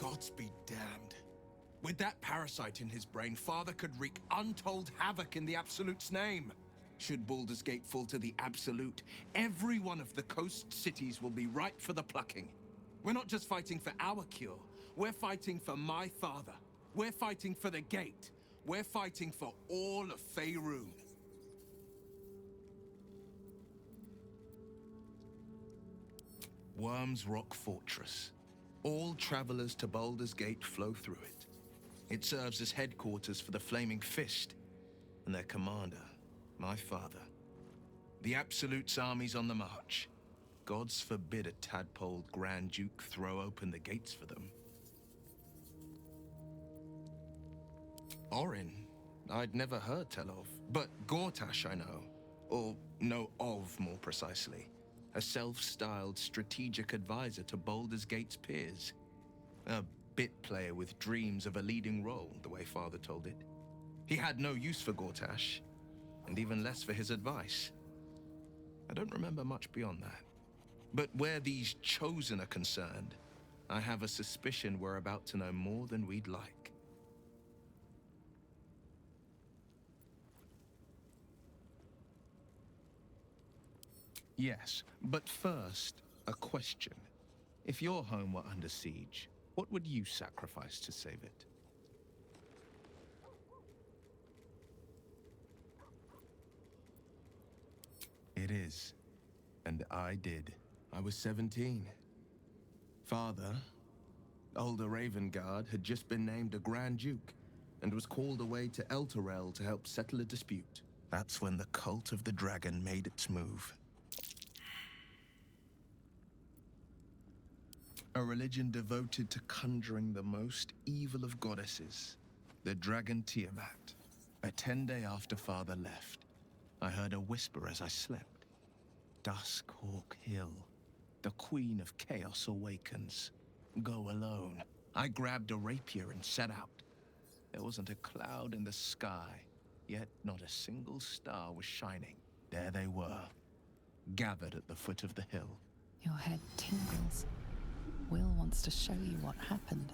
Gods be damned. With that parasite in his brain, Father could wreak untold havoc in the Absolute's name. Should Baldur's Gate fall to the Absolute, every one of the coast cities will be ripe for the plucking. We're not just fighting for our cure, we're fighting for my father. We're fighting for the Gate. We're fighting for all of Faerun. Worm's Rock Fortress. All travelers to Baldur's Gate flow through it. It serves as headquarters for the Flaming Fist, and their commander, my father. The Absolute's army's on the march. Gods forbid a tadpoled Grand Duke throw open the gates for them. Orin, I'd never heard tell of, but Gortash I know. Or know of, more precisely. A self-styled strategic advisor to Baldur's Gate's peers. A bit player with dreams of a leading role, the way Father told it. He had no use for Gortash, and even less for his advice. I don't remember much beyond that. But where these Chosen are concerned, I have a suspicion we're about to know more than we'd like. Yes, but first, a question. If your home were under siege, what would you sacrifice to save it? It is. And I did. I was 17. Father, older Ravengard, had just been named a Grand Duke and was called away to Elturel to help settle a dispute. That's when the cult of the dragon made its move. A religion devoted to conjuring the most evil of goddesses, the dragon Tiamat. A 10-day after Father left, I heard a whisper as I slept. Duskhawk Hill, the Queen of Chaos awakens. Go alone. I grabbed a rapier and set out. There wasn't a cloud in the sky, yet not a single star was shining. There they were, gathered at the foot of the hill. Your head tingles. Will wants to show you what happened.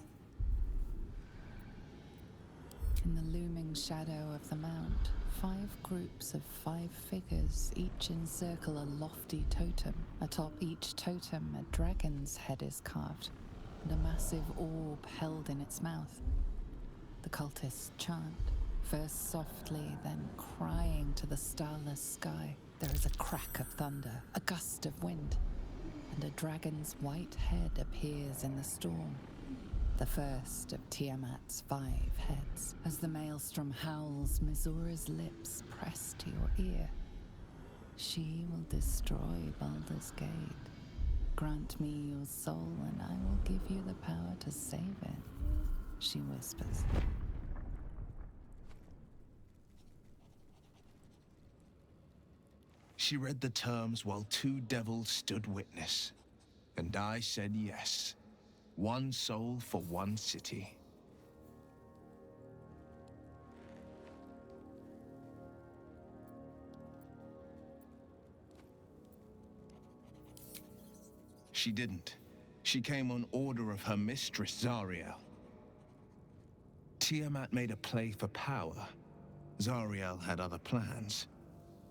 In the looming shadow of the mount, 5 groups of 5 figures each encircle a lofty totem. Atop each totem, a dragon's head is carved, and a massive orb held in its mouth. The cultists chant, first softly, then crying to the starless sky. There is a crack of thunder, a gust of wind, and a dragon's white head appears in the storm. The first of Tiamat's 5 heads. As the maelstrom howls, Mizura's lips press to your ear. She will destroy Baldur's Gate. Grant me your soul and I will give you the power to save it, she whispers. She read the terms while 2 devils stood witness, and I said yes. 1 soul for 1 city. She didn't. She came on order of her mistress, Zariel. Tiamat made a play for power. Zariel had other plans.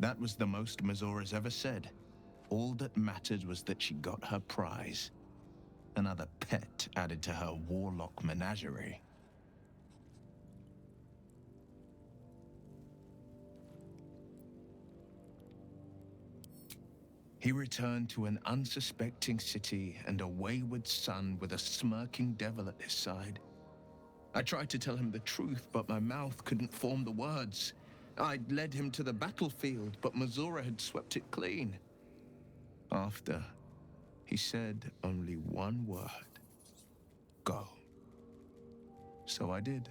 That was the most Mizura's ever said. All that mattered was that she got her prize. Another pet added to her warlock menagerie. He returned to an unsuspecting city and a wayward son with a smirking devil at his side. I tried to tell him the truth, but my mouth couldn't form the words. I'd led him to the battlefield, but Mizura had swept it clean. After, he said only one word. Go. So I did.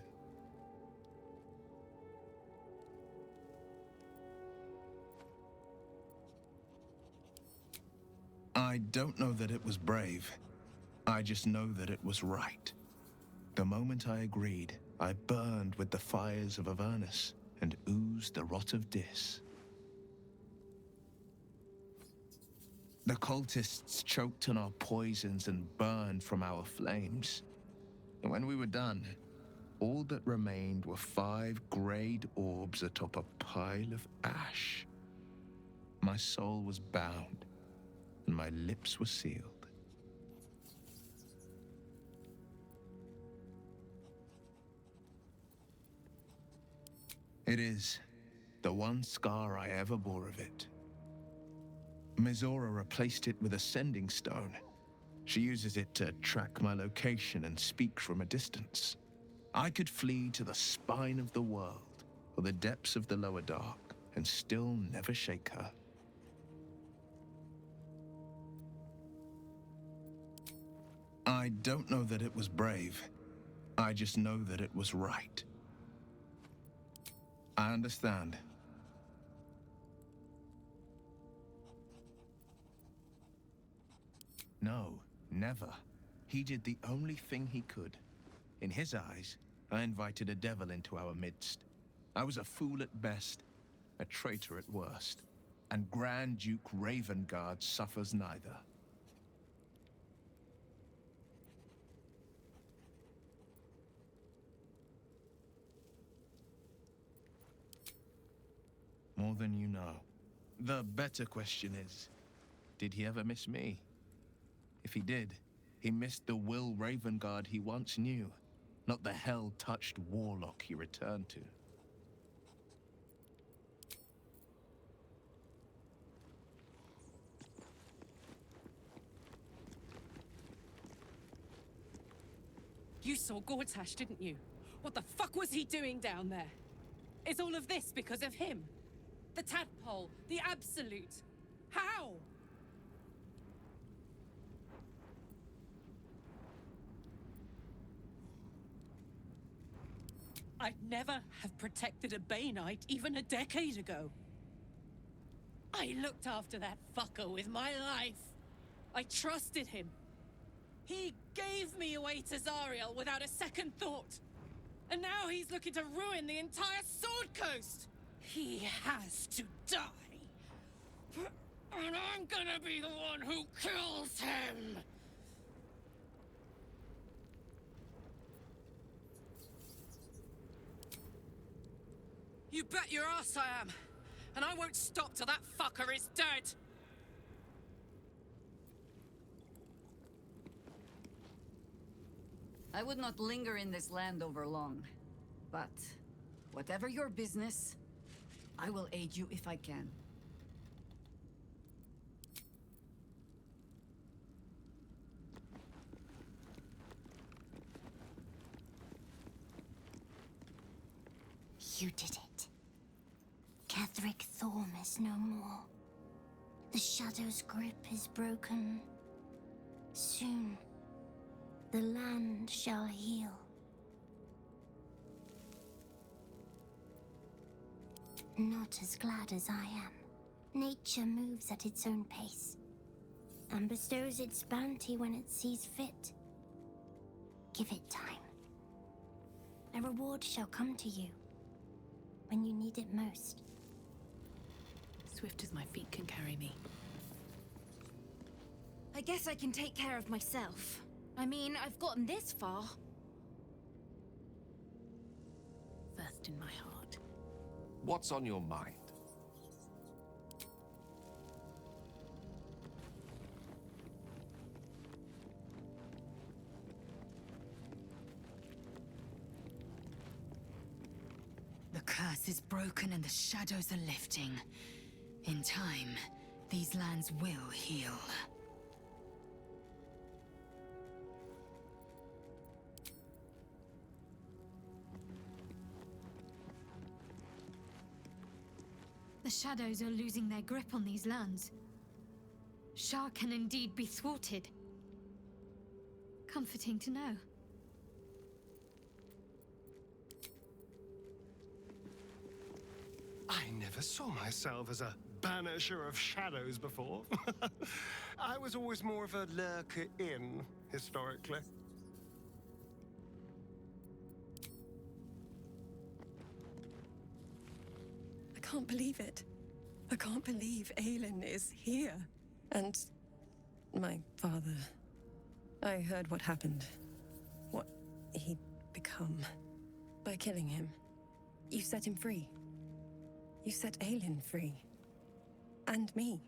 I don't know that it was brave. I just know that it was right. The moment I agreed, I burned with the fires of Avernus and oozed the rot of Dis. The cultists choked on our poisons and burned from our flames. And when we were done, all that remained were 5 greyed orbs atop a pile of ash. My soul was bound, and my lips were sealed. It is the one scar I ever bore of it. Mizora replaced it with a sending stone. She uses it to track my location and speak from a distance. I could flee to the spine of the world or the depths of the lower dark and still never shake her. I don't know that it was brave. I just know that it was right. I understand. No, never. He did the only thing he could. In his eyes, I invited a devil into our midst. I was a fool at best, a traitor at worst, and Grand Duke Ravengard suffers neither. More than you know. The better question is, did he ever miss me? If he did, he missed the Will Ravengard he once knew, not the hell-touched warlock he returned to. You saw Gortash, didn't you? What the fuck was he doing down there? Is all of this because of him? The tadpole, the absolute. How? I'd never have protected a Bay Knight even a decade ago. I looked after that fucker with my life. I trusted him. He gave me away to Zariel without a second thought. And now he's looking to ruin the entire Sword Coast. He has to die. And I'm gonna be the one who kills him. You bet your ass I am. And I won't stop till that fucker is dead. I would not linger in this land over long. But, whatever your business, I will aid you if I can. You did it. Catherick Thorm is no more. The Shadow's grip is broken. Soon, the land shall heal. Not as glad as I am. Nature moves at its own pace, and bestows its bounty when it sees fit. Give it time. A reward shall come to you when you need it most. Swift as my feet can carry me. I guess I can take care of myself. I mean, I've gotten this far. First in my heart. What's on your mind? The curse is broken and the shadows are lifting. In time, these lands will heal. The shadows are losing their grip on these lands. Shah can indeed be thwarted. Comforting to know. I never saw myself as a banisher of shadows before. I was always more of a lurker-in, historically. I can't believe it. I can't believe Aelin is here. And my father. I heard what happened. What he'd become by killing him. You set him free. You set Aelin free. And me.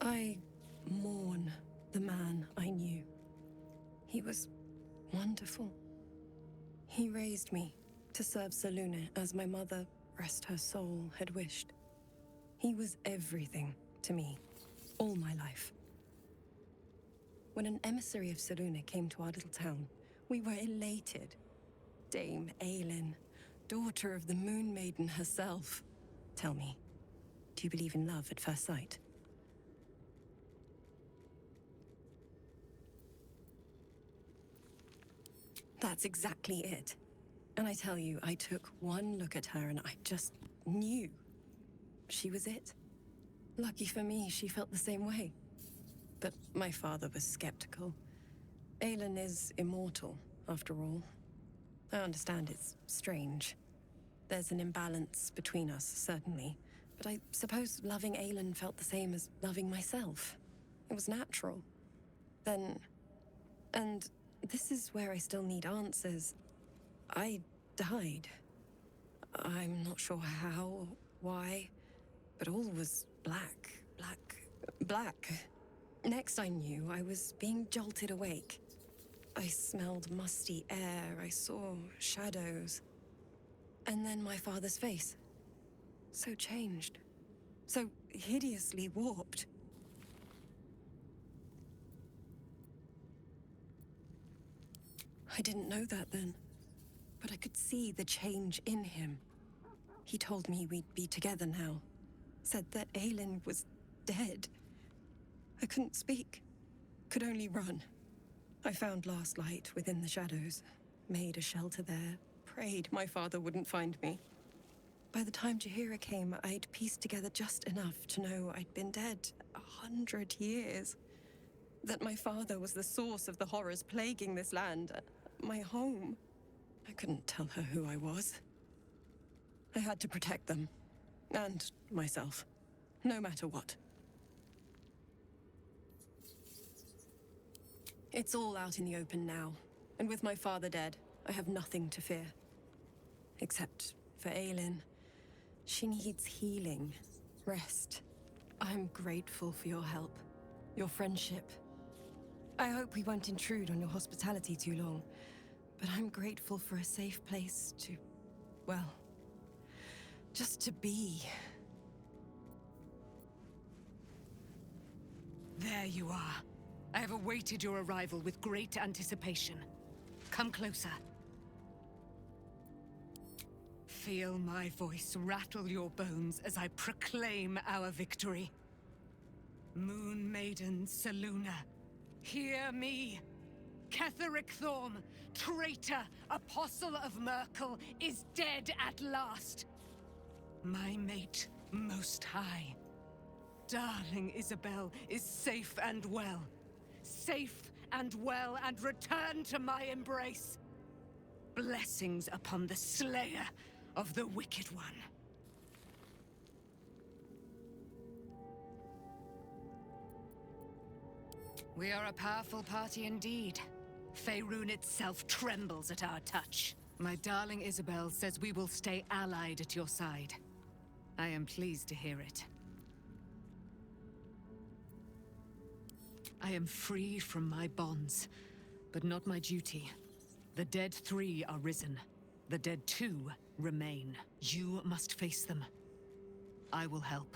I mourn the man I knew. He was wonderful. He raised me to serve Selûne as my mother, rest her soul, had wished. He was everything to me, all my life. When an emissary of Selûne came to our little town, we were elated. Dame Aelin, daughter of the Moon Maiden herself. Tell me, do you believe in love at first sight? That's exactly it. And I tell you, I took one look at her and I just knew. She was it. Lucky for me, she felt the same way. But my father was skeptical. Aelin is immortal, after all. I understand it's strange. There's an imbalance between us, certainly. But I suppose loving Aelin felt the same as loving myself. It was natural. Then... And this is where I still need answers. I died. I'm not sure how, why, but all was black. Next I knew, I was being jolted awake. I smelled musty air, I saw shadows. And then my father's face. So changed. So hideously warped. I didn't know that then, but I could see the change in him. He told me we'd be together now. Said that Aelin was dead. I couldn't speak. Could only run. I found last light within the shadows. Made a shelter there. Prayed my father wouldn't find me. By the time Jaheira came, I'd pieced together just enough to know I'd been dead 100 years. That my father was the source of the horrors plaguing this land. My home. I couldn't tell her who I was. I had to protect them. And myself. No matter what. It's all out in the open now. And with my father dead, I have nothing to fear. Except for Aelin. She needs healing. Rest. I'm grateful for your help. Your friendship. I hope we won't intrude on your hospitality too long. But I'm grateful for a safe place to... well... just to be. There you are. I have awaited your arrival with great anticipation. Come closer. Feel my voice rattle your bones as I proclaim our victory. Moon Maiden Selûne, hear me! Ketheric Thorm, traitor, apostle of Merkel, is dead at last. My mate, Most High. Darling Isabel is safe and well. Safe and well, and return to my embrace. Blessings upon the slayer of the Wicked One. We are a powerful party indeed. Faerun itself trembles at our touch. My darling Isabel says we will stay allied at your side. I am pleased to hear it. I am free from my bonds, but not my duty. The dead 3 are risen. The dead 2 remain. You must face them. I will help.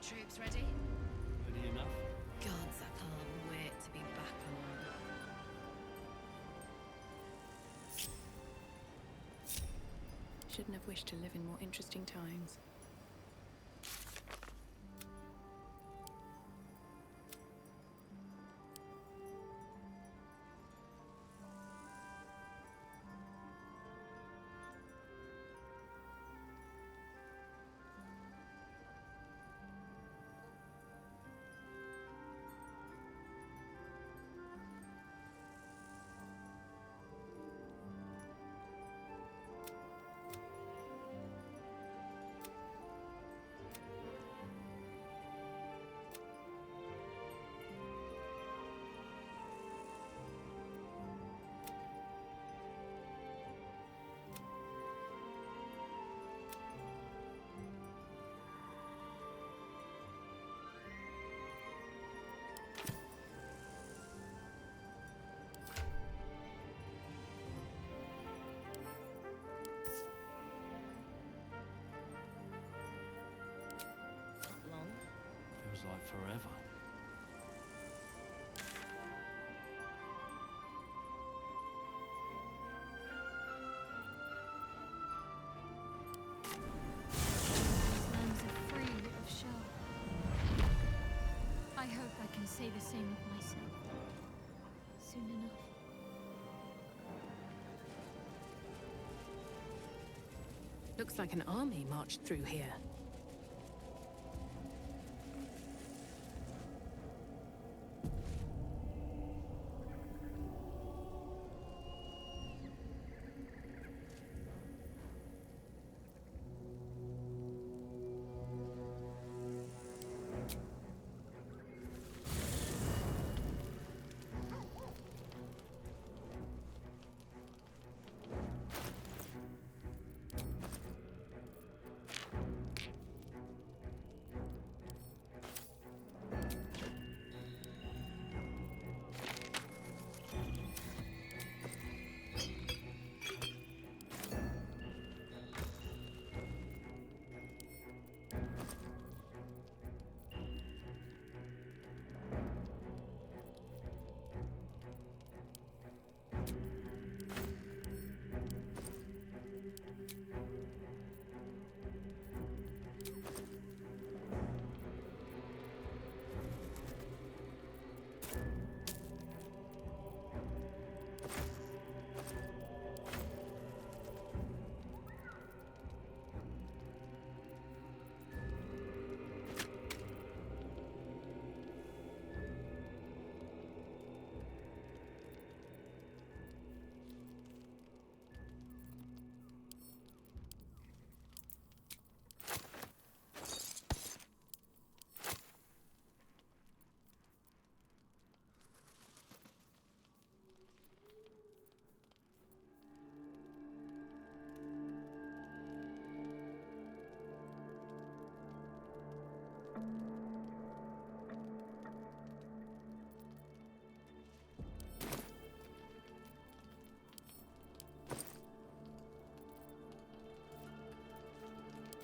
troops ready? Ready enough? Gods, I can't wait to be back home. Shouldn't have wished to live in more interesting times. Feels like forever. These lands are free of Shah. I hope I can say the same of myself. Soon enough. Looks like an army marched through here.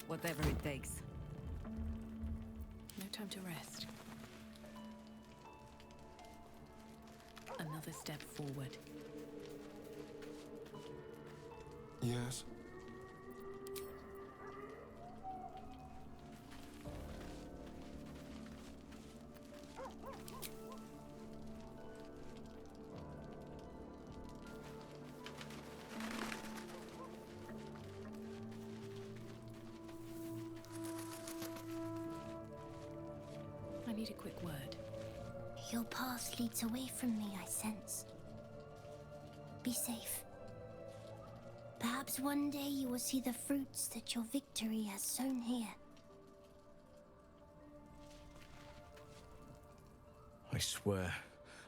Whatever it takes. No time to rest. Another step forward. Yes. I need a quick word. Your path leads away from me, I sense. Be safe. Perhaps one day you will see the fruits that your victory has sown here. I swear,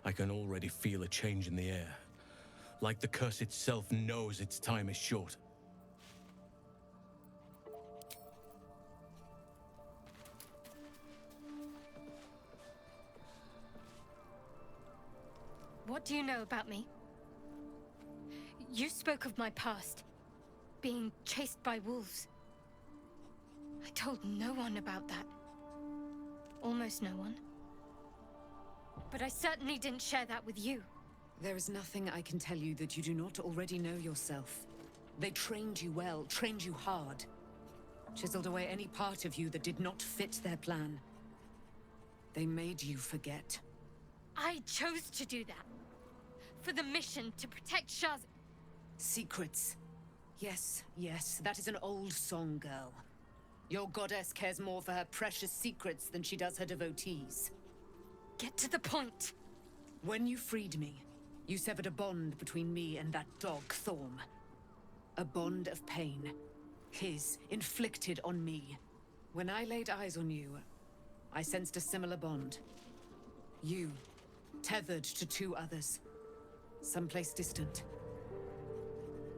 I can already feel a change in the air. Like the curse itself knows its time is short. What do you know about me? You spoke of my past, being chased by wolves. I told no one about that. almost no one. But I certainly didn't share that with you. There is nothing I can tell you that you do not already know yourself. They trained you well, trained you hard. Chiseled away any part of you that did not fit their plan. They made you forget. I chose to do that. For the mission to protect Shah's... Secrets. Yes, yes, that is an old song, girl. Your goddess cares more for her precious secrets than she does her devotees. Get to the point. When you freed me, you severed a bond between me and that dog, Thorm. A bond of pain. His, inflicted on me. When I laid eyes on you, I sensed a similar bond. You, tethered to two others. Someplace distant.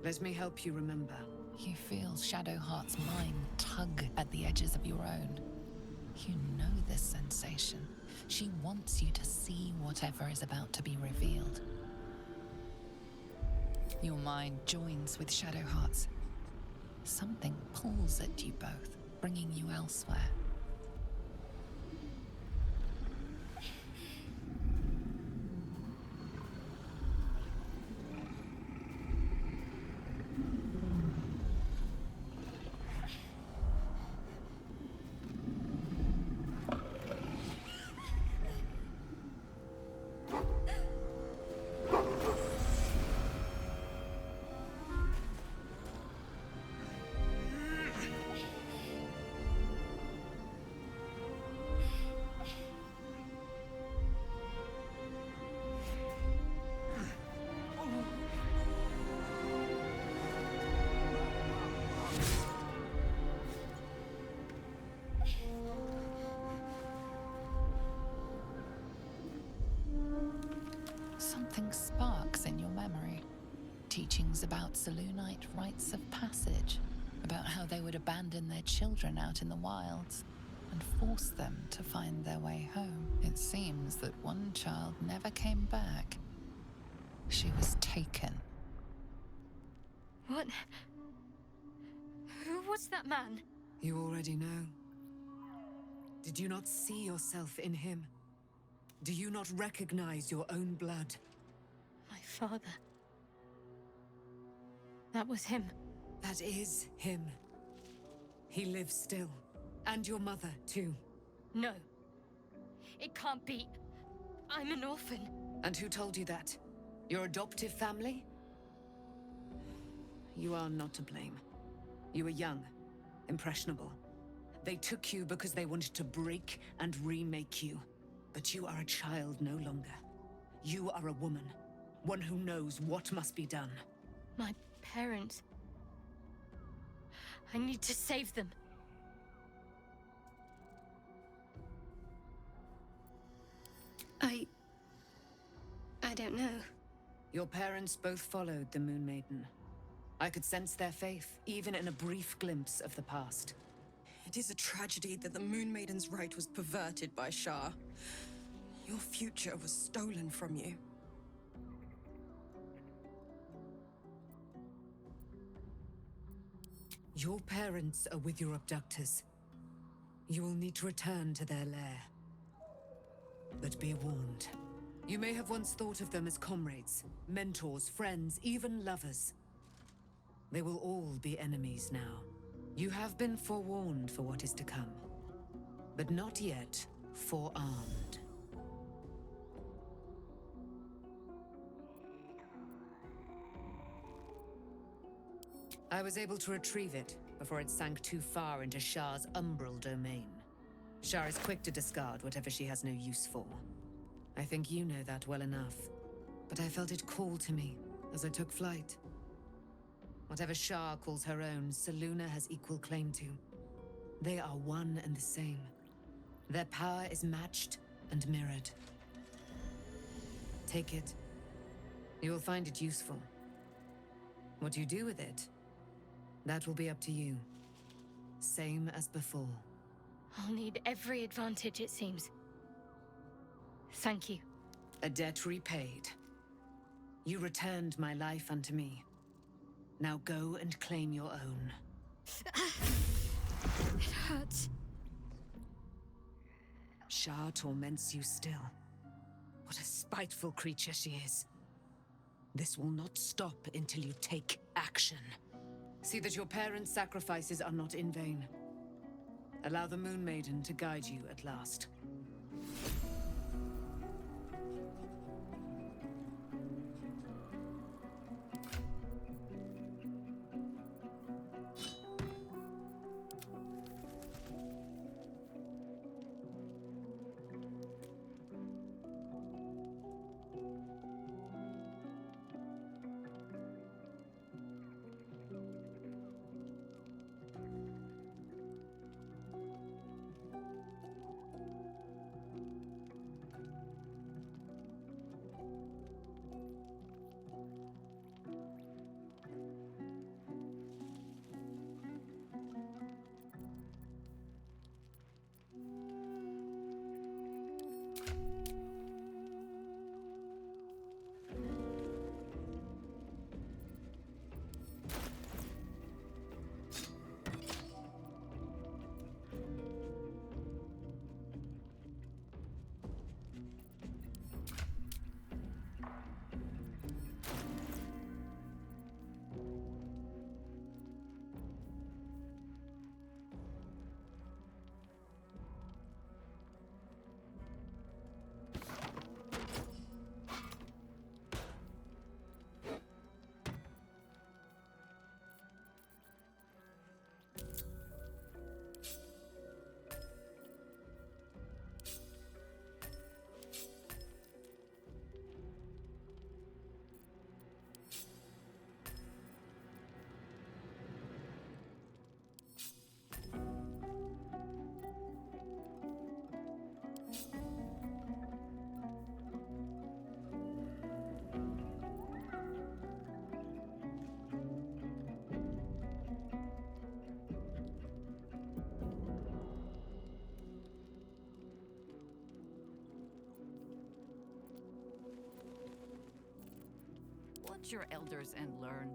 Let me help you remember. You feel Shadowheart's mind tug at the edges of your own. You know this sensation. She wants you to see whatever is about to be revealed. Your mind joins with Shadowheart's. Something pulls at you both, bringing you elsewhere. Something sparks in your memory. Teachings about Selûnite rites of passage, about how they would abandon their children out in the wilds and force them to find their way home. It seems that one child never came back. She was taken. What? Who was that man? You already know. Did you not see yourself in him? Do you not recognize your own blood? My father. That was him. That is him. He lives still. And your mother, too. No. It can't be. I'm an orphan. And who told you that? Your adoptive family? You are not to blame. You were young, impressionable. They took you because they wanted to break and remake you. But you are a child no longer. You are a woman. One who knows what must be done. My parents. I need to save them. I don't know. Your parents both followed the Moon Maiden. I could sense their faith, even in a brief glimpse of the past. It is a tragedy that the Moon Maiden's right was perverted by Shah. Your future was stolen from you. Your parents are with your abductors. You will need to return to their lair. But be warned. You may have once thought of them as comrades, mentors, friends, even lovers. They will all be enemies now. You have been forewarned for what is to come, but not yet forearmed. I was able to retrieve it before it sank too far into Shah's umbral domain. Shah is quick to discard whatever she has no use for. I think you know that well enough. But I felt it call to me as I took flight. Whatever Shah calls her own, Selûna has equal claim to. They are one and the same. Their power is matched and mirrored. Take it. You will find it useful. What you do with it, that will be up to you. Same as before. I'll need every advantage, it seems. Thank you. A debt repaid. You returned my life unto me. Now go and claim your own. It hurts. Shah torments you still. What a spiteful creature she is. This will not stop until you take action. See that your parents' sacrifices are not in vain. Allow the Moon Maiden to guide you at last. Watch your elders and learn.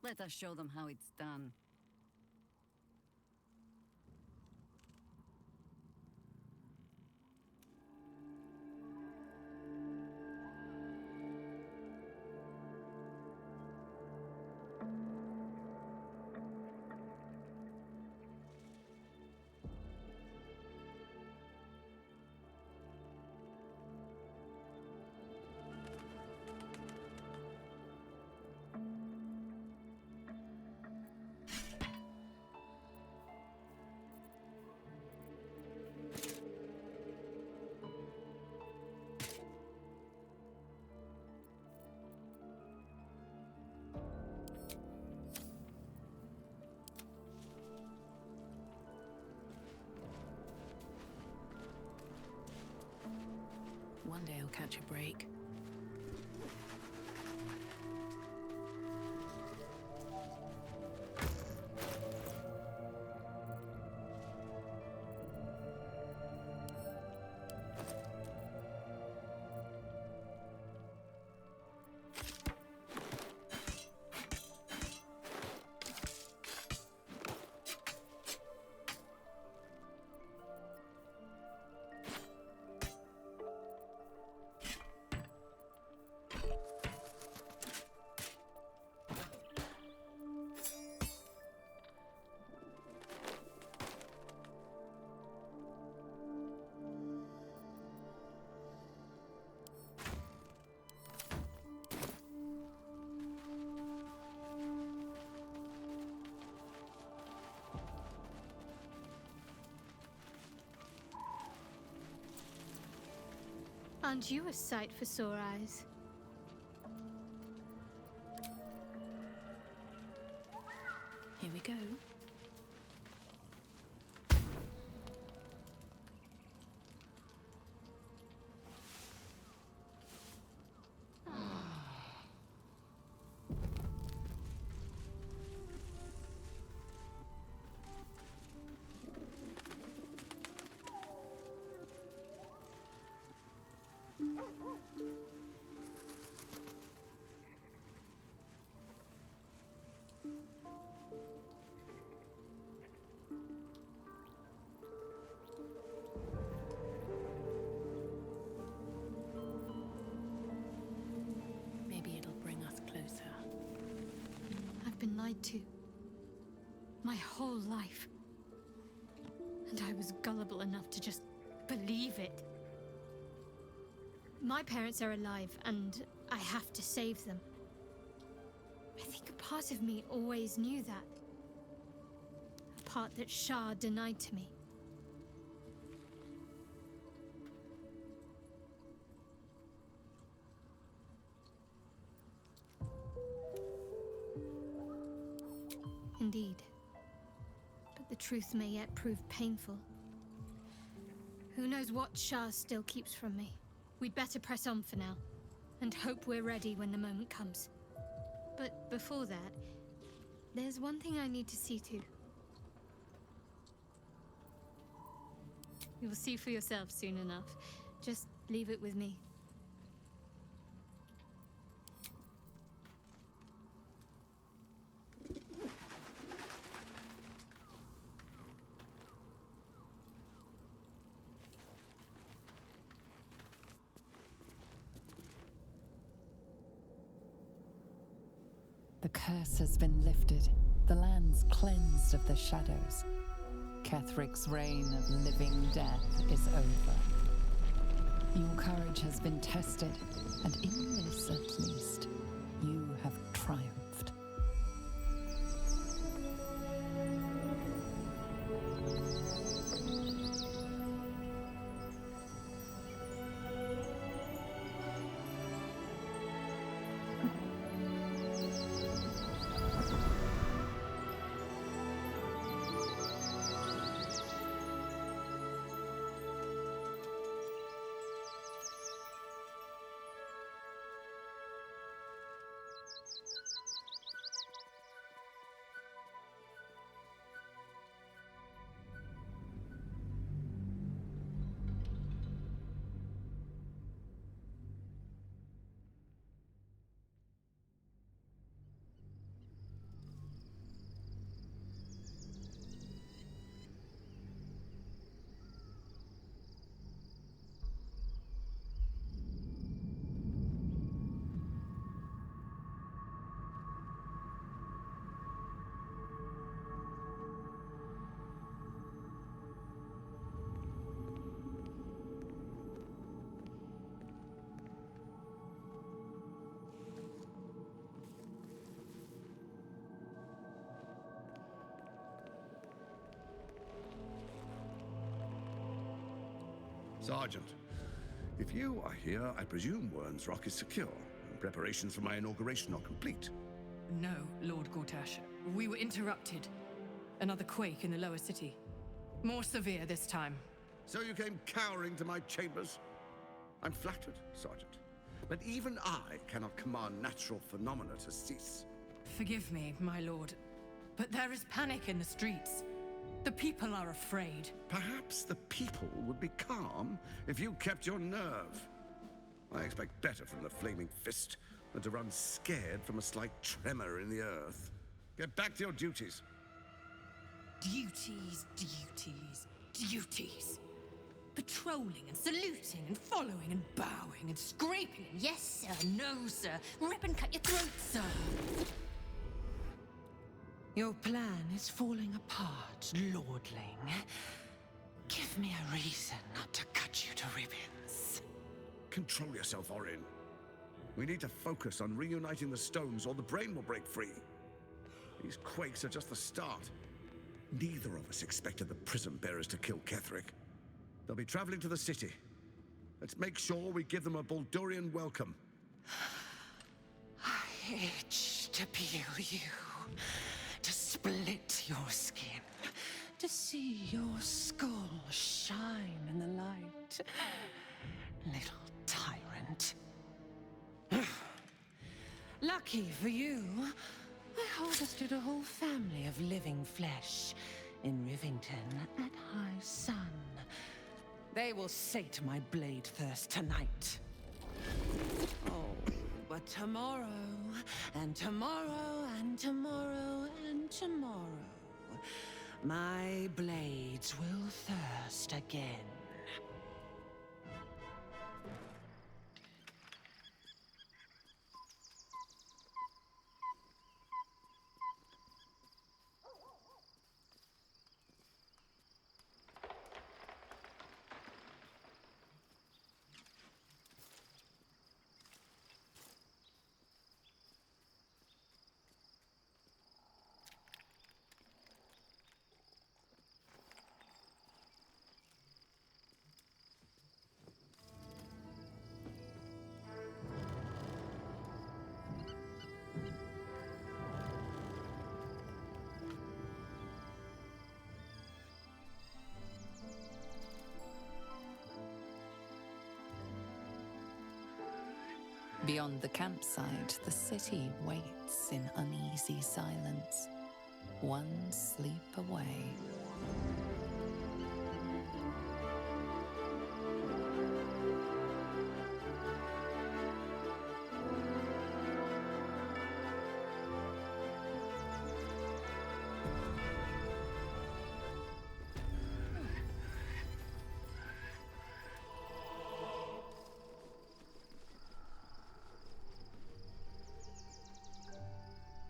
Let us show them how it's done. One day I'll catch a break. Aren't you a sight for sore eyes? Here we go. Maybe it'll bring us closer. I've been lied to. My whole life. And I was gullible enough to just believe it. My parents are alive, and I have to save them. I think a part of me always knew that. A part that Shah denied to me. Indeed. But the truth may yet prove painful. Who knows what Shah still keeps from me? We'd better press on for now, and hope we're ready when the moment comes. But before that, there's one thing I need to see to. You'll see for yourself soon enough. Just leave it with me. The curse has been lifted, the lands cleansed of the shadows. Kethric's reign of living death is over. Your courage has been tested, and in this at least, you have triumphed. Sergeant, if you are here, I presume Wern's Rock is secure, and preparations for my inauguration are complete. No, Lord Gortash. We were interrupted. Another quake in the lower city. More severe this time. So you came cowering to my chambers? I'm flattered, Sergeant. But even I cannot command natural phenomena to cease. Forgive me, my lord, but there is panic in the streets. The people are afraid. Perhaps the people would be calm if you kept your nerve. I expect better from the Flaming Fist than to run scared from a slight tremor in the earth. Get back to your duties. Duties, duties, duties. Patrolling and saluting and following and bowing and scraping and yes sir, no sir, rip and cut your throat, sir. Your plan is falling apart, lordling. Give me a reason not to cut you to ribbons. Control yourself, Orin. We need to focus on reuniting the stones or the brain will break free. These quakes are just the start. Neither of us expected the Prism Bearers to kill Ketheric. They'll be traveling to the city. Let's make sure we give them a Baldurian welcome. I itch to peel you, to split your skin, to see your skull shine in the light. Little tyrant. Lucky for you, I harvested a whole family of living flesh in Rivington at high sun. They will sate my blade thirst tonight. Oh, but tomorrow, and tomorrow, and tomorrow, and tomorrow, my blades will thirst again. Beyond the campsite, the city waits in uneasy silence, one sleep away.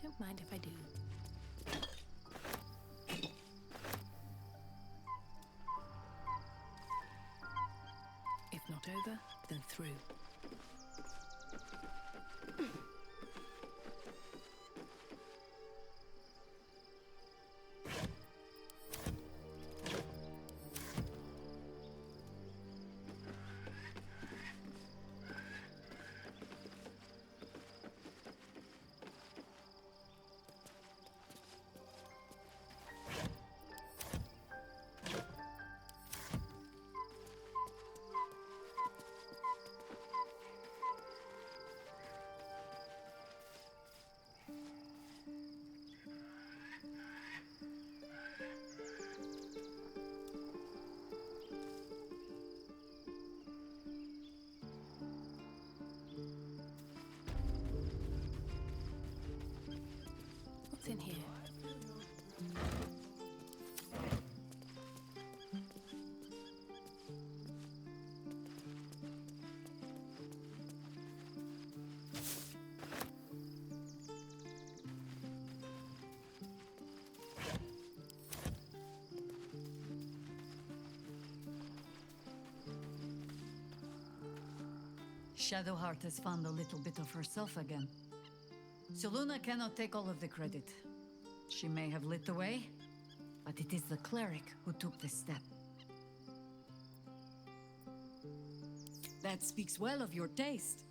Don't mind if I do. If not over, then through. What's in here? Shadowheart has found a little bit of herself again. Selûne cannot take all of the credit. She may have lit the way, but it is the cleric who took this step. That speaks well of your taste.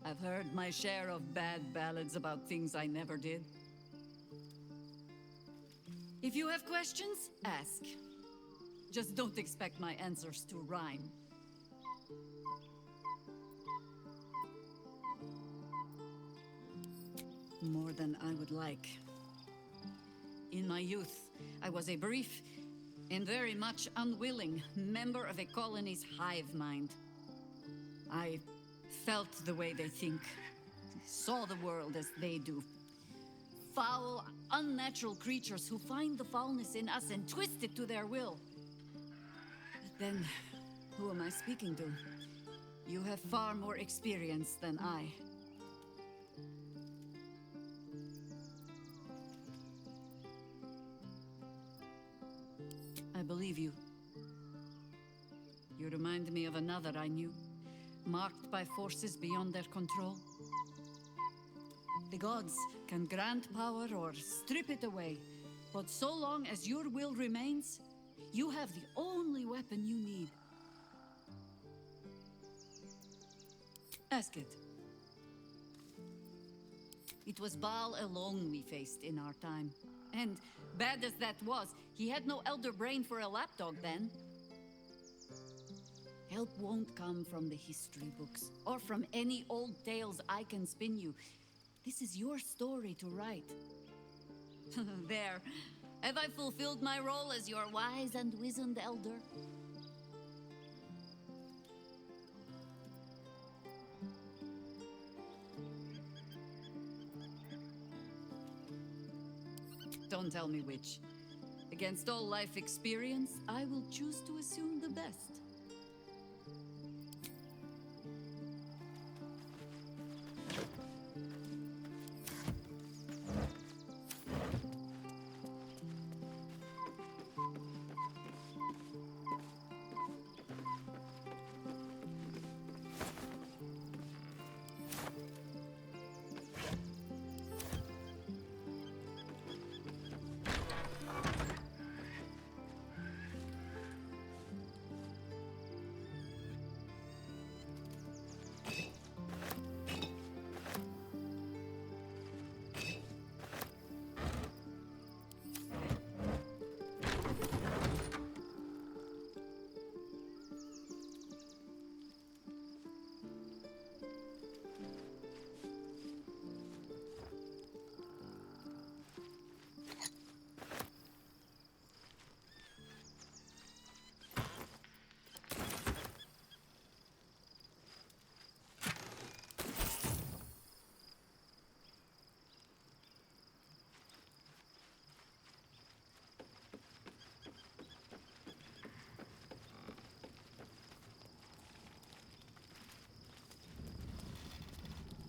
I've heard my share of bad ballads about things I never did. If you have questions, ask. Just don't expect my answers to rhyme. More than I would like. In my youth, I was a brief and very much unwilling member of a colony's hive mind. I felt the way they think, saw the world as they do. Foul, unnatural creatures who find the foulness in us and twist it to their will. But then, who am I speaking to? You have far more experience than I. I believe you. You remind me of another I knew, marked by forces beyond their control. The gods can grant power or strip it away, but so long as your will remains, you have the only weapon you need. Ask it. It was Baal alone we faced in our time. And, bad as that was, he had no elder brain for a lapdog then. Help won't come from the history books, or from any old tales I can spin you. This is your story to write. There. Have I fulfilled my role as your wise and wizened elder? Don't tell me which. Against all life experience, I will choose to assume the best.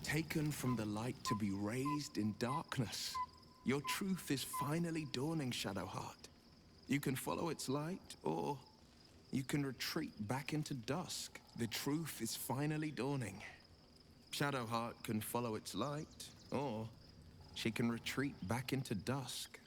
Taken from the light to be raised in darkness. Your truth is finally dawning, Shadowheart. You can follow its light, or you can retreat back into dusk. The truth is finally dawning. Shadowheart can follow its light, or she can retreat back into dusk.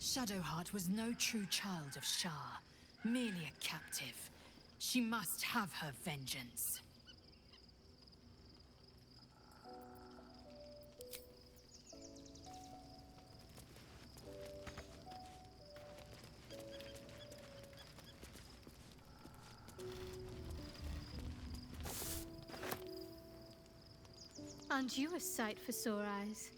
Shadowheart was no true child of Shah, merely a captive. She must have her vengeance. Aren't you a sight for sore eyes?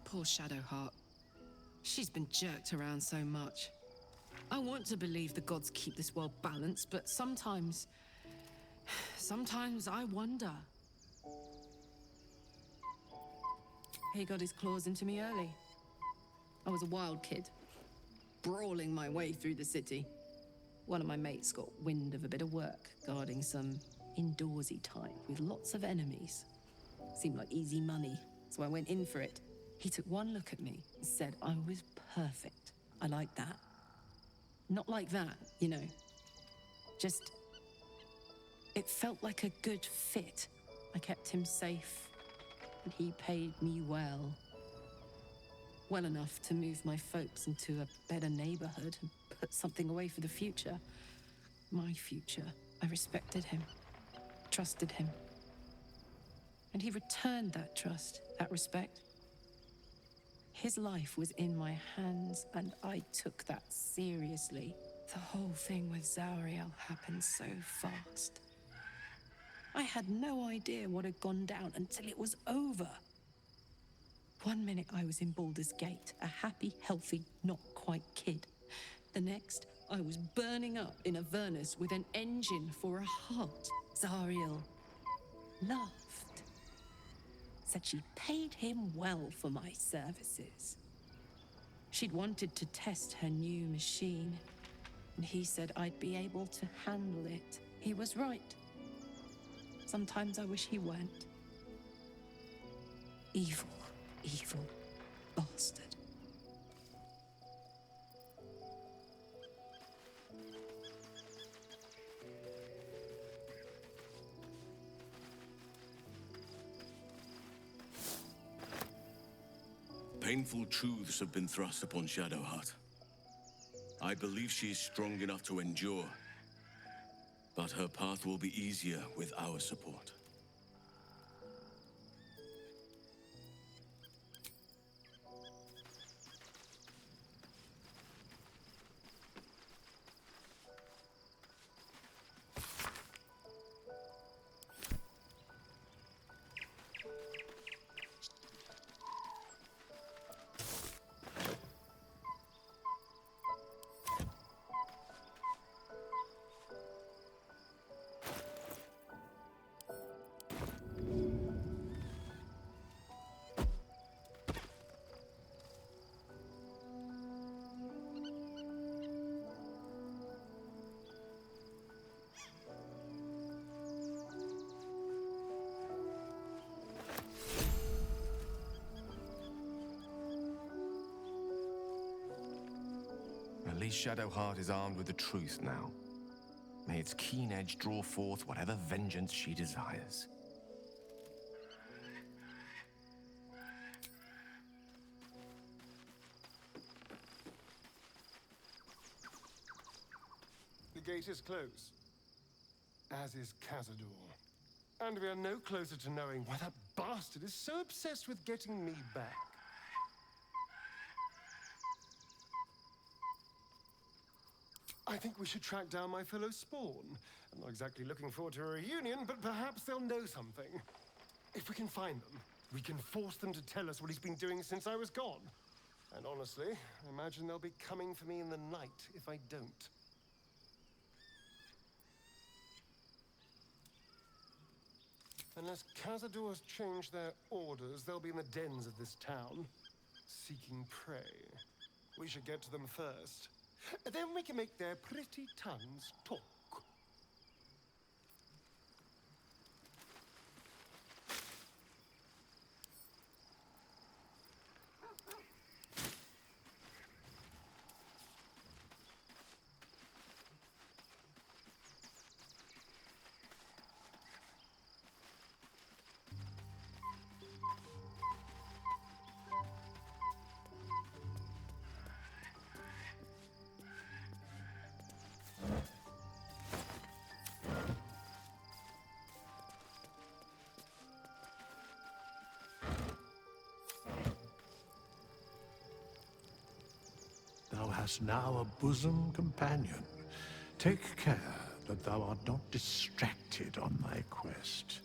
Poor Shadowheart. She's been jerked around so much. I want to believe the gods keep this world balanced, but sometimes I wonder. He got his claws into me early. I was a wild kid, brawling my way through the city. One of my mates got wind of a bit of work guarding some indoorsy type with lots of enemies. Seemed like easy money, so I went in for it. He took one look at me and said I was perfect. I like that. Not like that, you know. Just... it felt like a good fit. I kept him safe, and he paid me well. Well enough to move my folks into a better neighborhood and put something away for the future. My future. I respected him, trusted him. And he returned that trust, that respect. His life was in my hands, and I took that seriously. The whole thing with Zauriel happened so fast. I had no idea what had gone down until it was over. 1 minute I was in Baldur's Gate, a happy, healthy, not quite kid. The next, I was burning up in Avernus with an engine for a heart. Zariel laughed. Said she paid him well for my services. She'd wanted to test her new machine, and he said I'd be able to handle it. He was right. Sometimes I wish he weren't. Evil, evil bastard. Painful truths have been thrust upon Shadowheart. I believe she is strong enough to endure, but her path will be easier with our support. At least Shadowheart is armed with the truth now. May its keen edge draw forth whatever vengeance she desires. The gate is closed, as is Cazador. And we are no closer to knowing why that bastard is so obsessed with getting me back. I think we should track down my fellow Spawn. I'm not exactly looking forward to a reunion, but perhaps they'll know something. If we can find them, we can force them to tell us what he's been doing since I was gone. And honestly, I imagine they'll be coming for me in the night if I don't. Unless Cazador has changed their orders, they'll be in the dens of this town, seeking prey. We should get to them first. Then we can make their pretty tongues talk. Thou hast now a bosom companion. Take care that thou art not distracted on thy quest,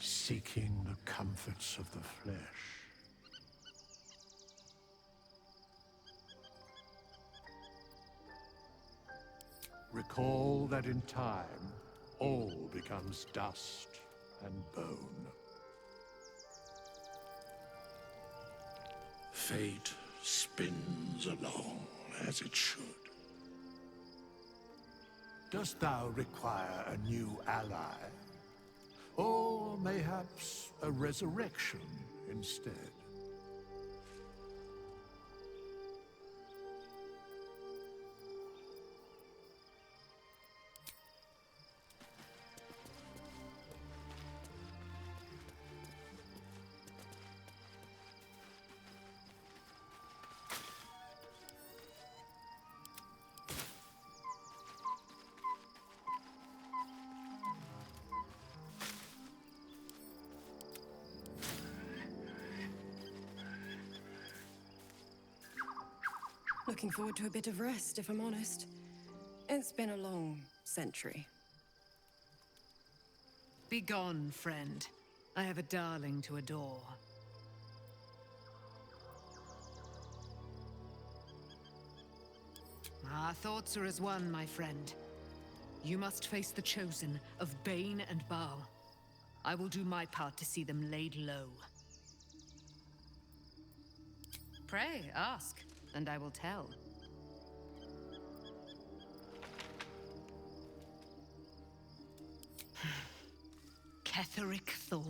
seeking the comforts of the flesh. Recall that in time, all becomes dust and bone. Fate spins along as it should. Dost thou require a new ally? Or mayhaps a resurrection instead? Looking forward to a bit of rest, if I'm honest. It's been a long century. Begone, friend. I have a darling to adore. Our thoughts are as one, my friend. You must face the chosen of Bane and Baal. I will do my part to see them laid low. Pray, ask, and I will tell. Ketheric Thorn,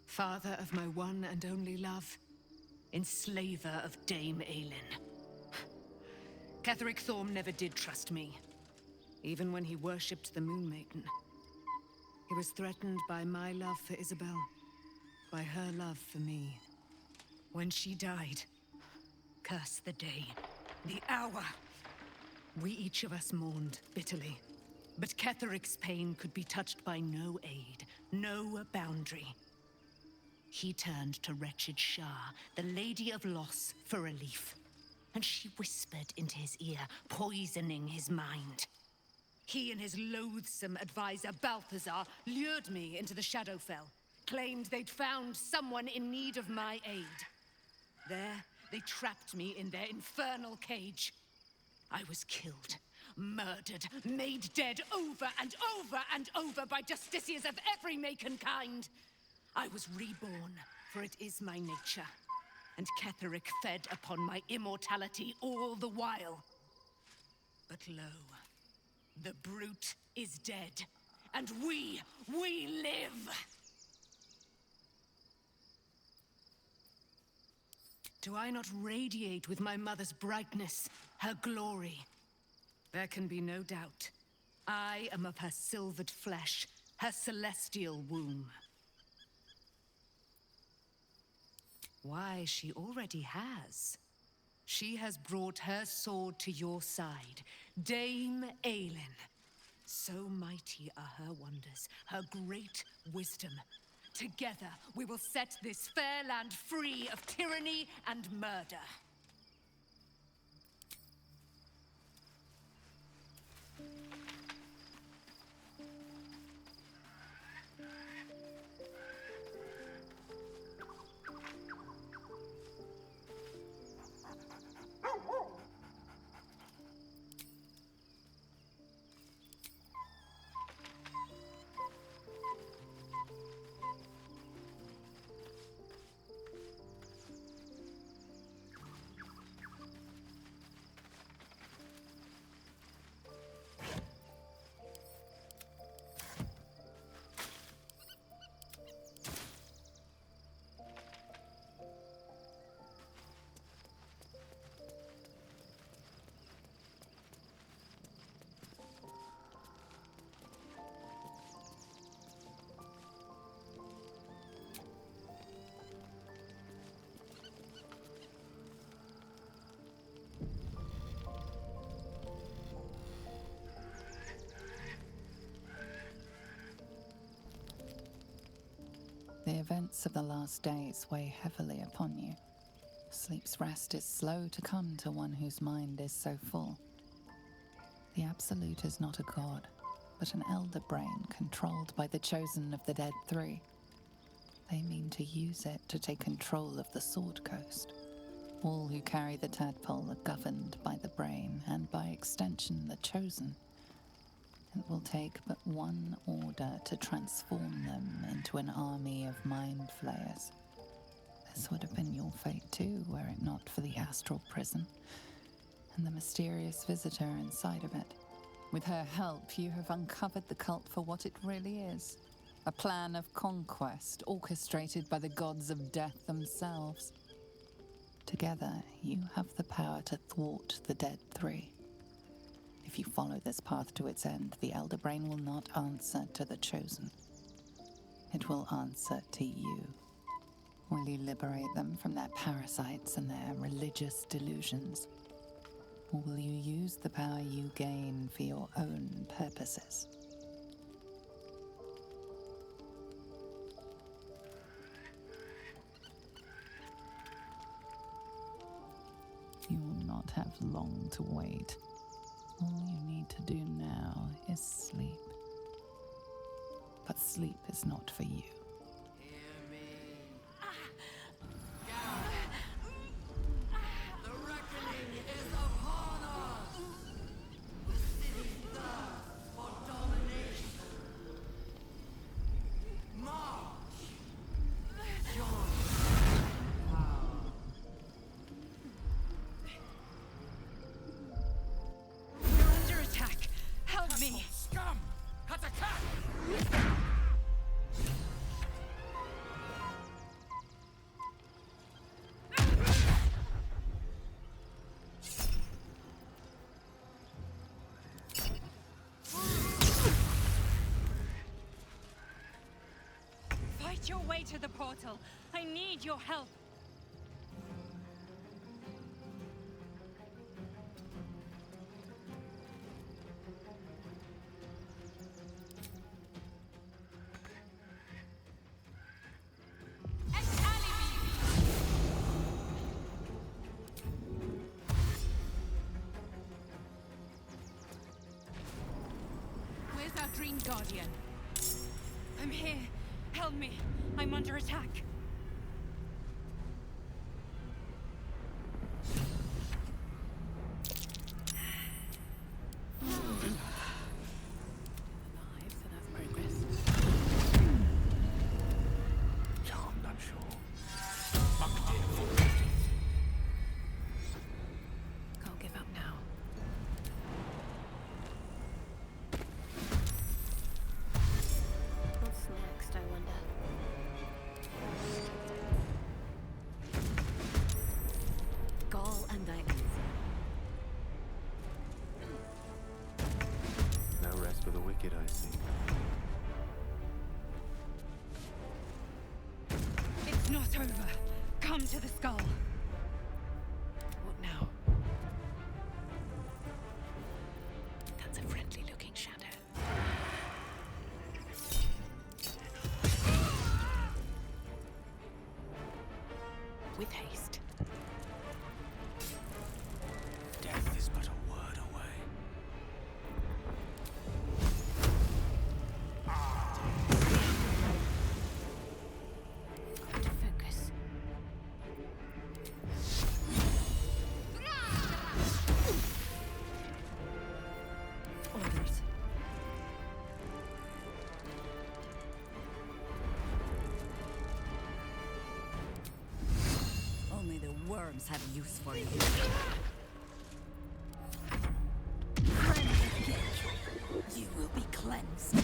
father of my one and only love, enslaver of Dame Aelin. Ketheric Thorn never did trust me, even when he worshipped the Moon Maiden. He was threatened by my love for Isabel, by her love for me. When she died, curse the day, the hour. We each of us mourned bitterly. But Ketheric's pain could be touched by no aid, no boundary. He turned to wretched Shah, the Lady of Loss, for relief. And she whispered into his ear, poisoning his mind. He and his loathsome advisor, Balthazar, lured me into the Shadowfell, claimed they'd found someone in need of my aid. There, they trapped me in their infernal cage. I was killed, murdered, made dead over and over and over by justiciars of every make and kind. I was reborn, for it is my nature. And Ketheric fed upon my immortality all the while. But lo, the brute is dead, and we live! Do I not radiate with my mother's brightness, her glory? There can be no doubt. I am of her silvered flesh, her celestial womb. Why, she already has. She has brought her sword to your side, Dame Aelin. So mighty are her wonders, her great wisdom. Together, we will set this fair land free of tyranny and murder. The events of the last days weigh heavily upon you. Sleep's rest is slow to come to one whose mind is so full. The Absolute is not a god, but an elder brain controlled by the chosen of the Dead Three. They mean to use it to take control of the Sword Coast. All who carry the tadpole are governed by the brain, and by extension the chosen. It will take but one order to transform them into an army of mind flayers. This would have been your fate too, were it not for the astral prison and the mysterious visitor inside of it. With her help, you have uncovered the cult for what it really is. A plan of conquest orchestrated by the gods of death themselves. Together, you have the power to thwart the Dead Three. If you follow this path to its end, the Elder Brain will not answer to the Chosen. It will answer to you. Will you liberate them from their parasites and their religious delusions? Or will you use the power you gain for your own purposes? You will not have long to wait. All you need to do now is sleep. But sleep is not for you. Your way to the portal. I need your help. Where's our Dream Guardian? I'm here. Help me. I'm under attack. Can't give up now. What's next, I wonder? Gall and I answer. No rest for the wicked, I see. It's not over. Come to the skull. What now? That's a friendly-looking shadow. With haste. Death is but a word away. Got to focus. Orders. Only the worms have use for you. You will be cleansed.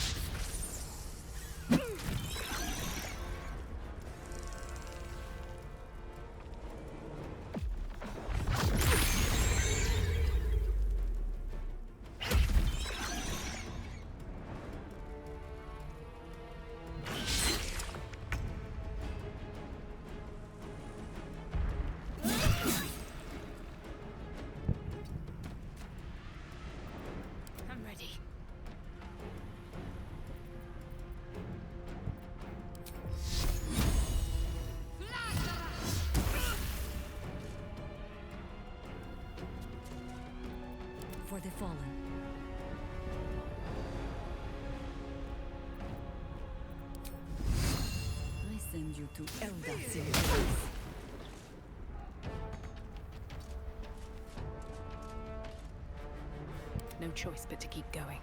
I'm ready. For the fallen. I send you to Eldas in peace. No choice but to keep going.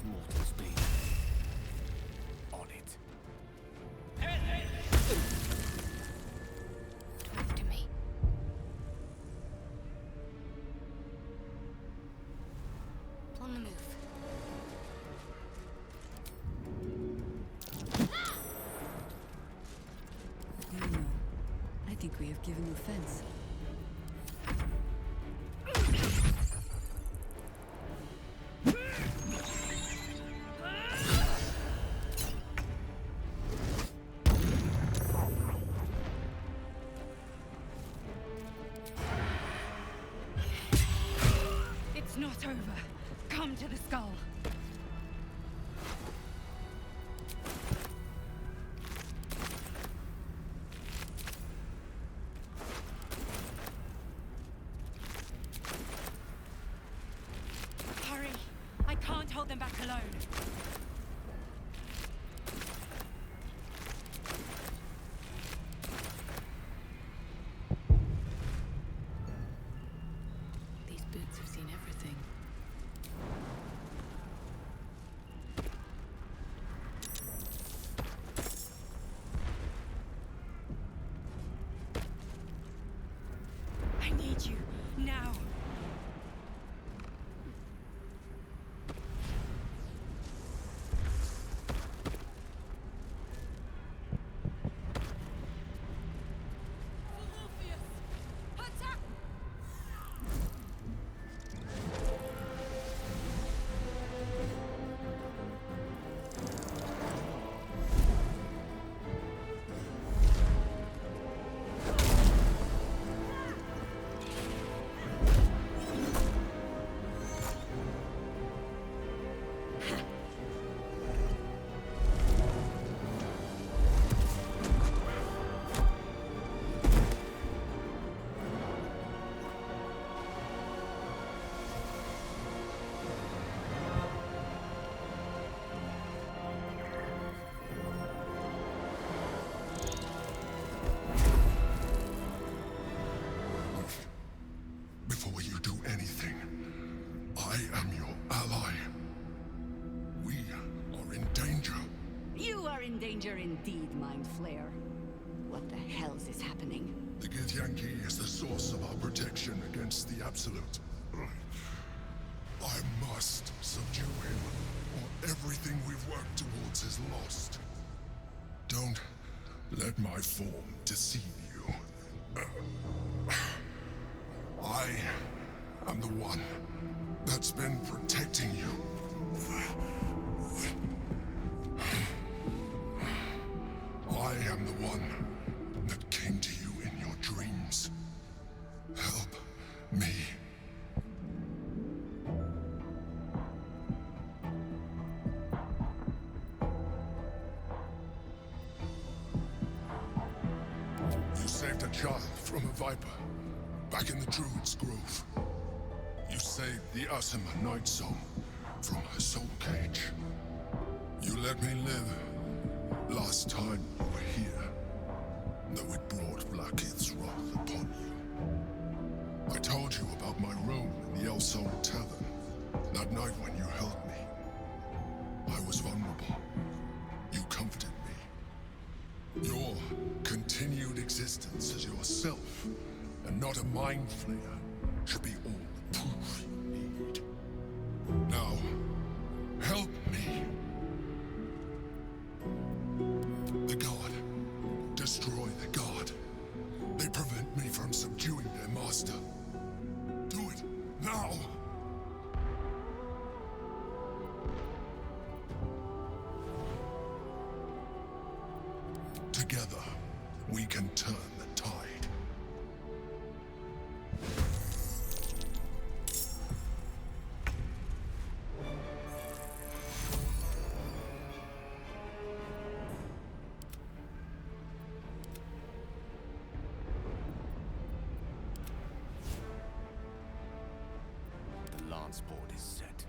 as mortals be. On it. Talk to me. On the move. No, I think we have given offense. It's not over. Come to the skull. Hurry! I can't hold them back alone. These boots have seen everything. I need you now. Before you do anything, I am your ally. We are in danger. You are in danger indeed, Mind Flayer. What the hell's is happening? The Githyanki is the source of our protection against the Absolute. I must subdue him, or everything we've worked towards is lost. Don't let my form deceive you. I am the one that's been protecting you. I am the one that came to you in your dreams. Help me. You saved a child from a viper. Back in the Druid's Grove. You saved the Asima Night Zone from her soul cage. You let me live last time you were here, though it brought Blackith's wrath upon you. I told you about my room in the Elsong Tavern, that night when you held me. I was vulnerable. You comforted me. Your continued existence as yourself, and not a mind flayer, should be all the proof you need. Now, help me. The God. Destroy the God. They prevent me from subduing their master. Do it now! Together, we can turn the tide. The lance board is set.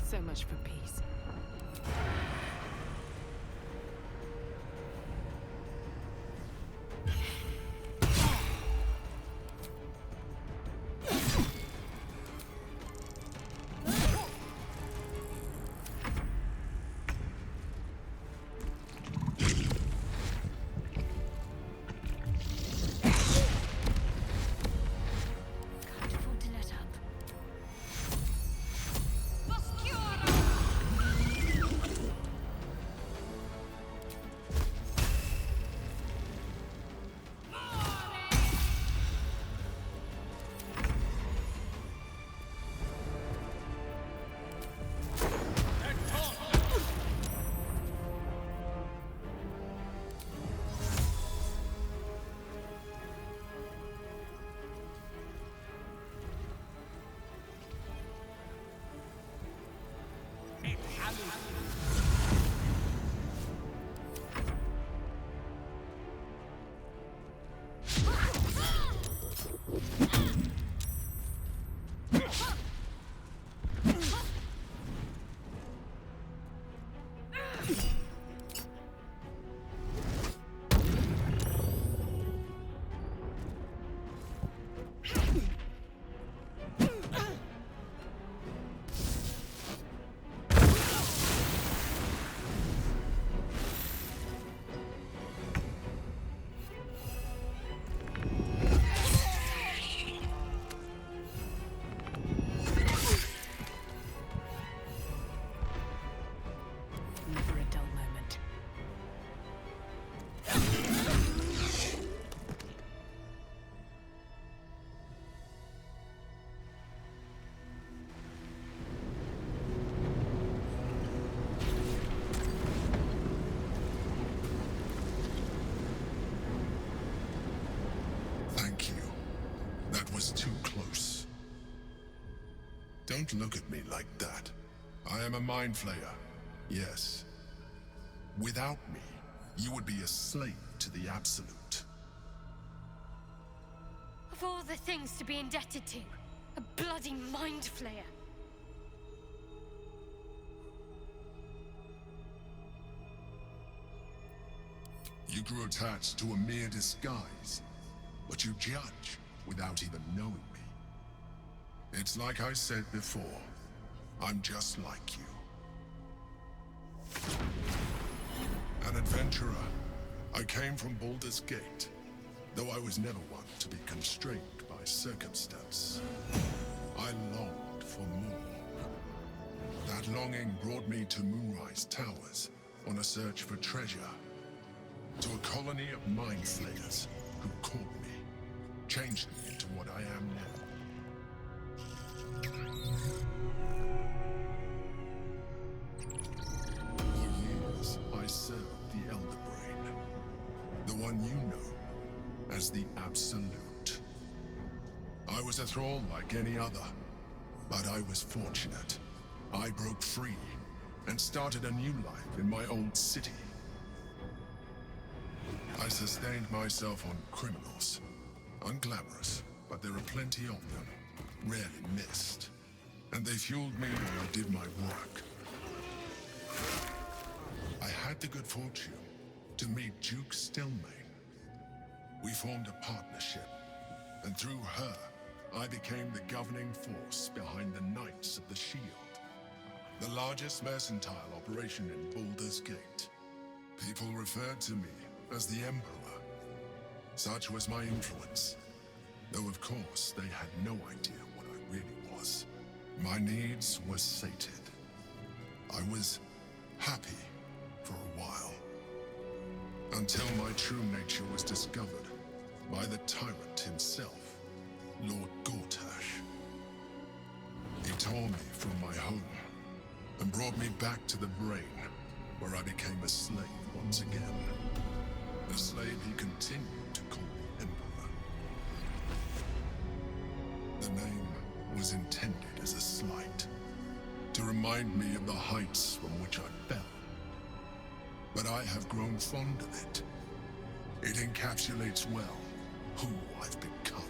So much for peace. Can't afford to let up. Never a dull moment. Thank you. That was too close. Don't look at me like that. I am a mind flayer. Yes. Without me, you would be a slave to the Absolute. Of all the things to be indebted to, a bloody mind flayer. You grew attached to a mere disguise, but you judge without even knowing me. It's like I said before, I'm just like you. An adventurer. I came from Baldur's Gate, though I was never one to be constrained by circumstance. I longed for more. That longing brought me to Moonrise Towers on a search for treasure. To a colony of mind flayers who caught me, changed me into what I am now. For years, I served the Elder Brain, the one you know as the Absolute. I was a thrall like any other, but I was fortunate. I broke free and started a new life in my old city. I sustained myself on criminals. Unglamorous, but there are plenty of them, rarely missed. And they fueled me while I did my work. I had the good fortune to meet Duke Stillmain. We formed a partnership, and through her, I became the governing force behind the Knights Knights of the Shield, the largest mercantile operation in Baldur's Gate. People referred to me as the Emperor. Such was my influence, though of course they had no idea what I really was. My needs were sated. I was happy for a while, until my true nature was discovered by the tyrant himself, Lord Gortash. He tore me from my home and brought me back to the Brain, where I became a slave once again. A slave he continued to call me Emperor. The name was intended as a slight, to remind me of the heights from which I fell. But I have grown fond of it. It encapsulates well who I've become.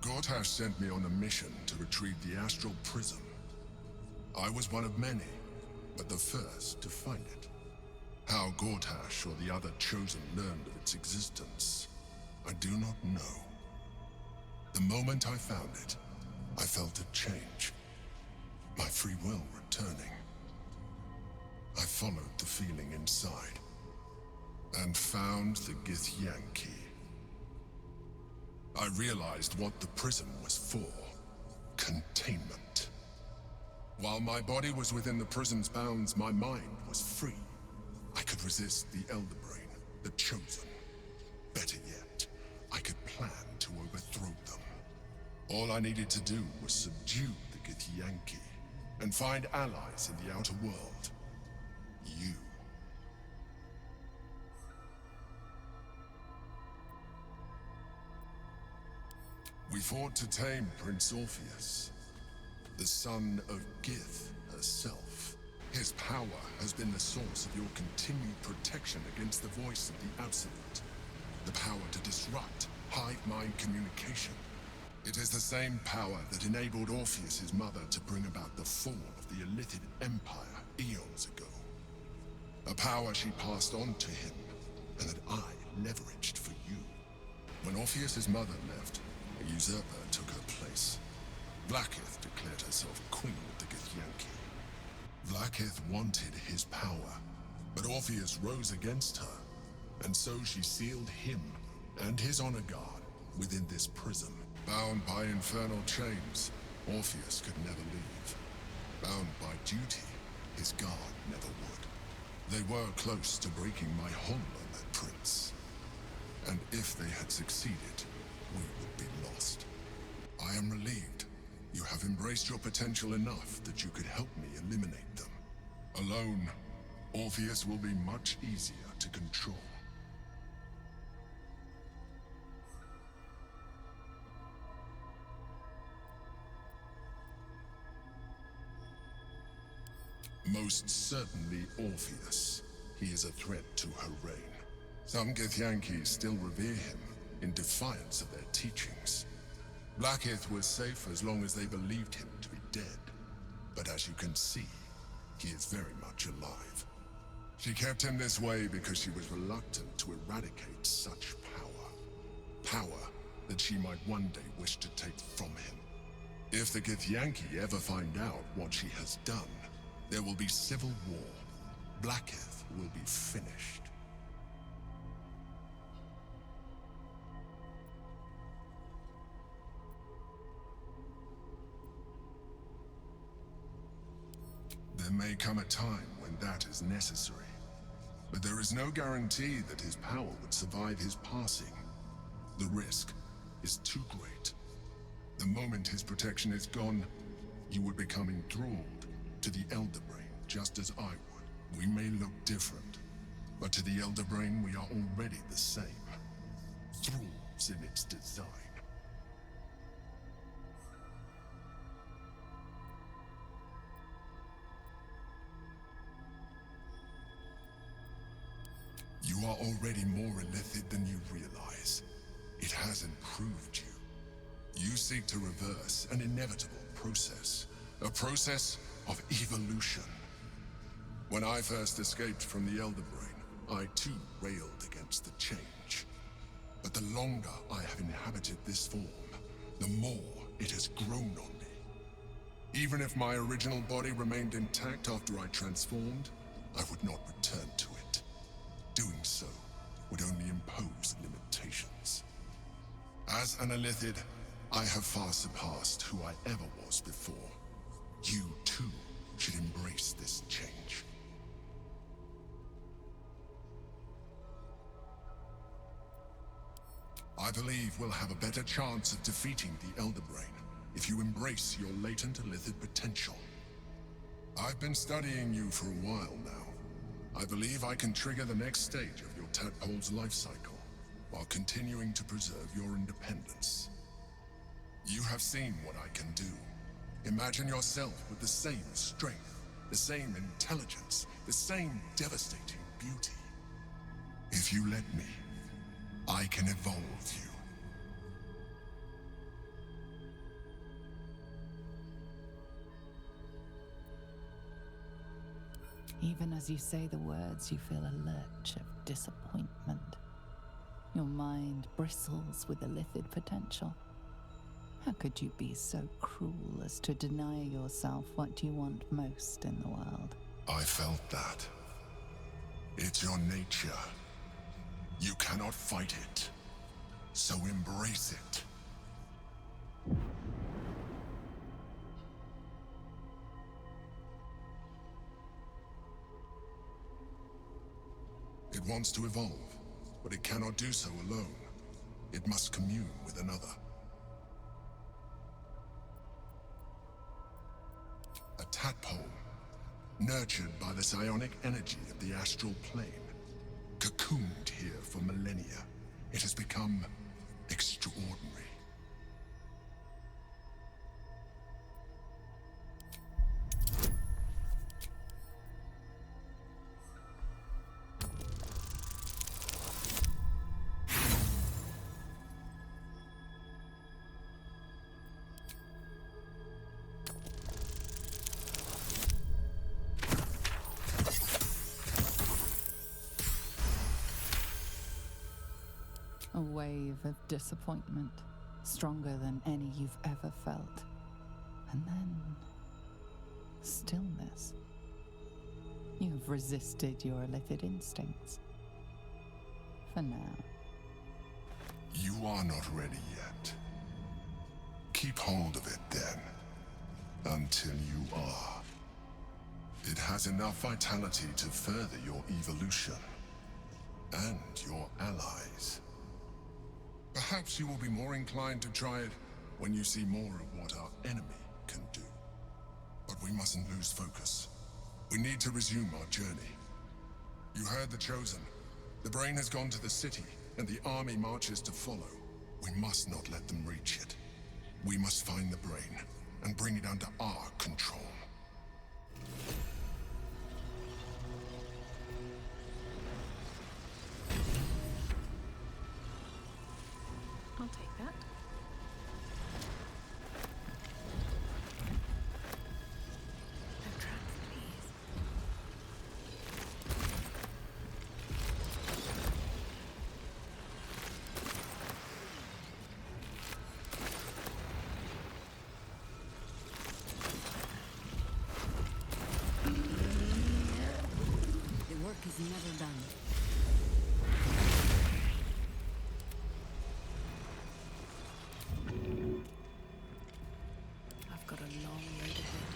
Gortash sent me on a mission to retrieve the Astral Prism. I was one of many, but the first to find it. How Gortash or the other Chosen learned of its existence, I do not know. The moment I found it, I felt a change. My free will returning. I followed the feeling inside, and found the Githyanki key. I realized what the prism was for. Containment. While my body was within the prism's bounds, my mind was free. I could resist the Elder Brain, the Chosen. Better yet, I could plan to overthrow them. All I needed to do was subdue the Githyanki and find allies in the outer world. You. We fought to tame Prince Orpheus, the son of Gith herself. His power has been the source of your continued protection against the voice of the Absolute. The power to disrupt hive-mind communication. It is the same power that enabled Orpheus's mother to bring about the fall of the Illithid Empire eons ago. A power she passed on to him, and that I leveraged for you. When Orpheus's mother left, a usurper took her place. Blackith declared herself queen of the Githyanki. Blackith wanted his power, but Orpheus rose against her, and so she sealed him and his honor guard within this prism. Bound by infernal chains, Orpheus could never leave. Bound by duty, his guard never would. They were close to breaking my hold on that prince. And if they had succeeded, we would be lost. I am relieved. You have embraced your potential enough that you could help me eliminate them. Alone, Orpheus will be much easier to control. Most certainly Orpheus. He is a threat to her reign. Some Githyanki still revere him, in defiance of their teachings. Blackith was safe as long as they believed him to be dead. But as you can see, he is very much alive. She kept him this way because she was reluctant to eradicate such power. Power that she might one day wish to take from him. If the Githyanki ever find out what she has done, there will be civil war. Blackith will be finished. There may come a time when that is necessary, but there is no guarantee that his power would survive his passing. The risk is too great. The moment his protection is gone, you would become enthralled to the Elder Brain, just as I would. We may look different, but to the Elder Brain we are already the same. Thralls in its design. You are already more illithid than you realize. It has improved you. You seek to reverse an inevitable process. A process of evolution. When I first escaped from the Elder Brain, I too railed against the change. But the longer I have inhabited this form, the more it has grown on me. Even if my original body remained intact after I transformed, I would not return to it. Doing so would only impose limitations. As an Illithid, I have far surpassed who I ever was before. You too should embrace this change. I believe we'll have a better chance of defeating the Elder Brain if you embrace your latent Illithid potential. I've been studying you for a while now. I believe I can trigger the next stage of your tadpole's life cycle, while continuing to preserve your independence. You have seen what I can do. Imagine yourself with the same strength, the same intelligence, the same devastating beauty. If you let me, I can evolve you. Even as you say the words, you feel a lurch of disappointment. Your mind bristles with Illithid potential. How could you be so cruel as to deny yourself what you want most in the world? I felt that. It's your nature. You cannot fight it, so embrace it. It wants to evolve, but it cannot do so alone. It must commune with another. A tadpole, nurtured by the psionic energy of the astral plane. Cocooned here for millennia, it has become extraordinary. A wave of disappointment, stronger than any you've ever felt. And then stillness. You've resisted your Illithid instincts. For now. You are not ready yet. Keep hold of it then, until you are. It has enough vitality to further your evolution, and your allies. Perhaps you will be more inclined to try it when you see more of what our enemy can do. But we mustn't lose focus. We need to resume our journey. You heard the Chosen. The Brain has gone to the city, and the army marches to follow. We must not let them reach it. We must find the Brain, and bring it under our control. I'll take that. No traps, please. The work is never done. I've got a long road ahead.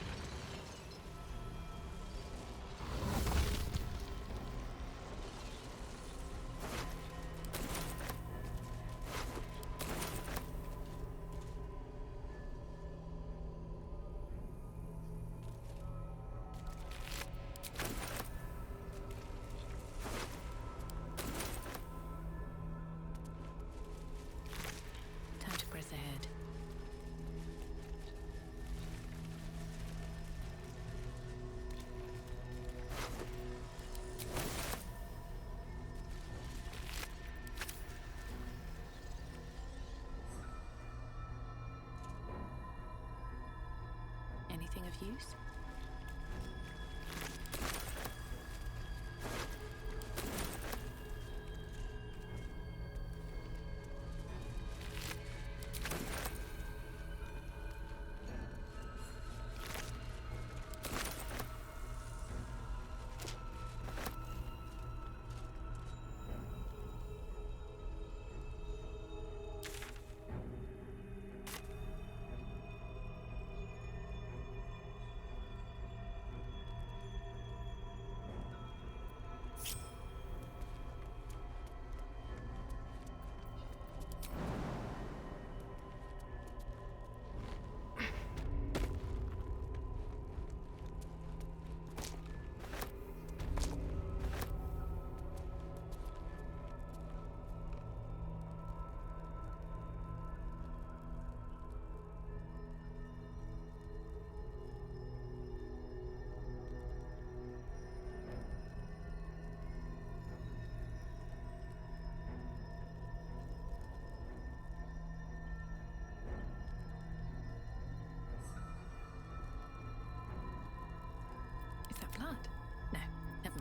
Time to press ahead. Anything of use?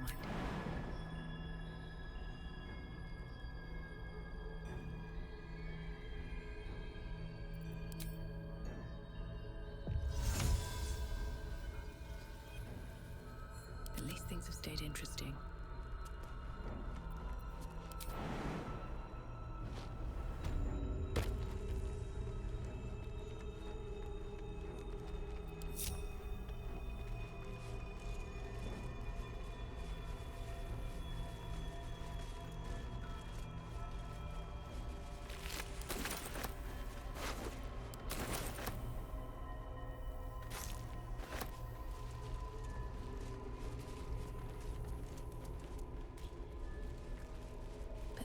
mind. At least things have stayed interesting.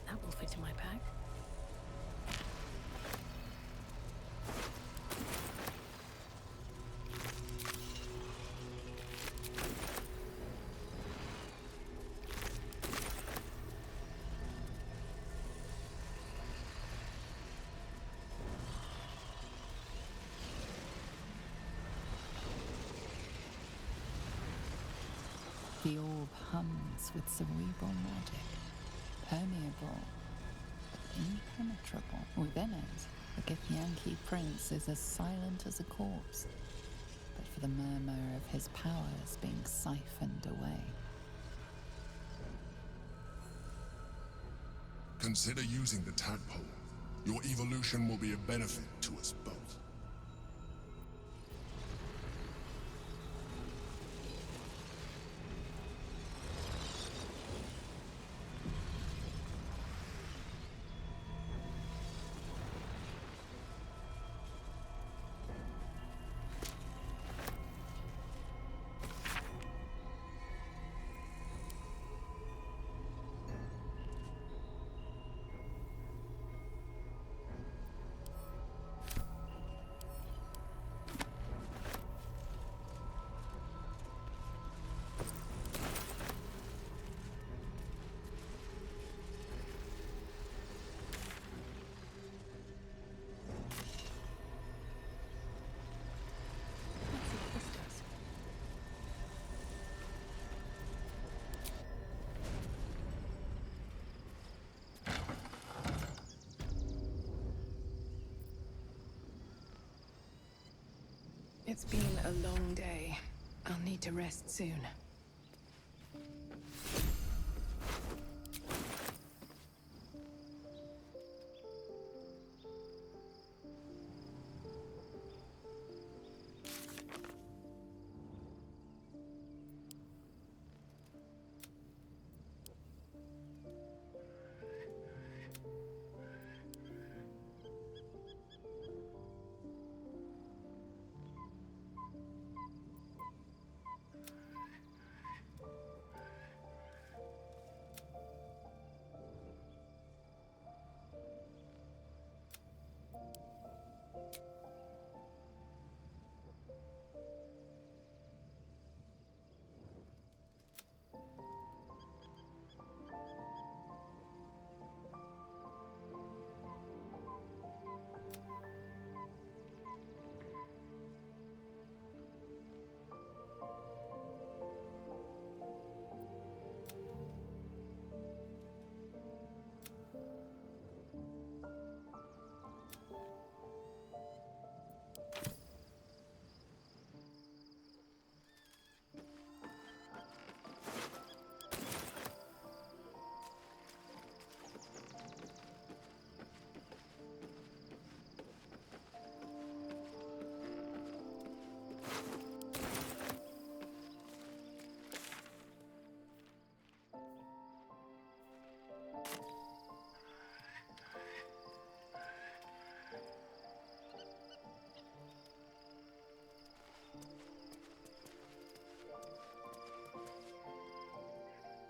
That will fit in my bag. The orb hums with cerebral magic, permeable, but impenetrable. Within it, the Githyanki prince is as silent as a corpse, but for the murmur of his powers being siphoned away. Consider using the tadpole. Your evolution will be a benefit to us both. It's been a long day. I'll need to rest soon.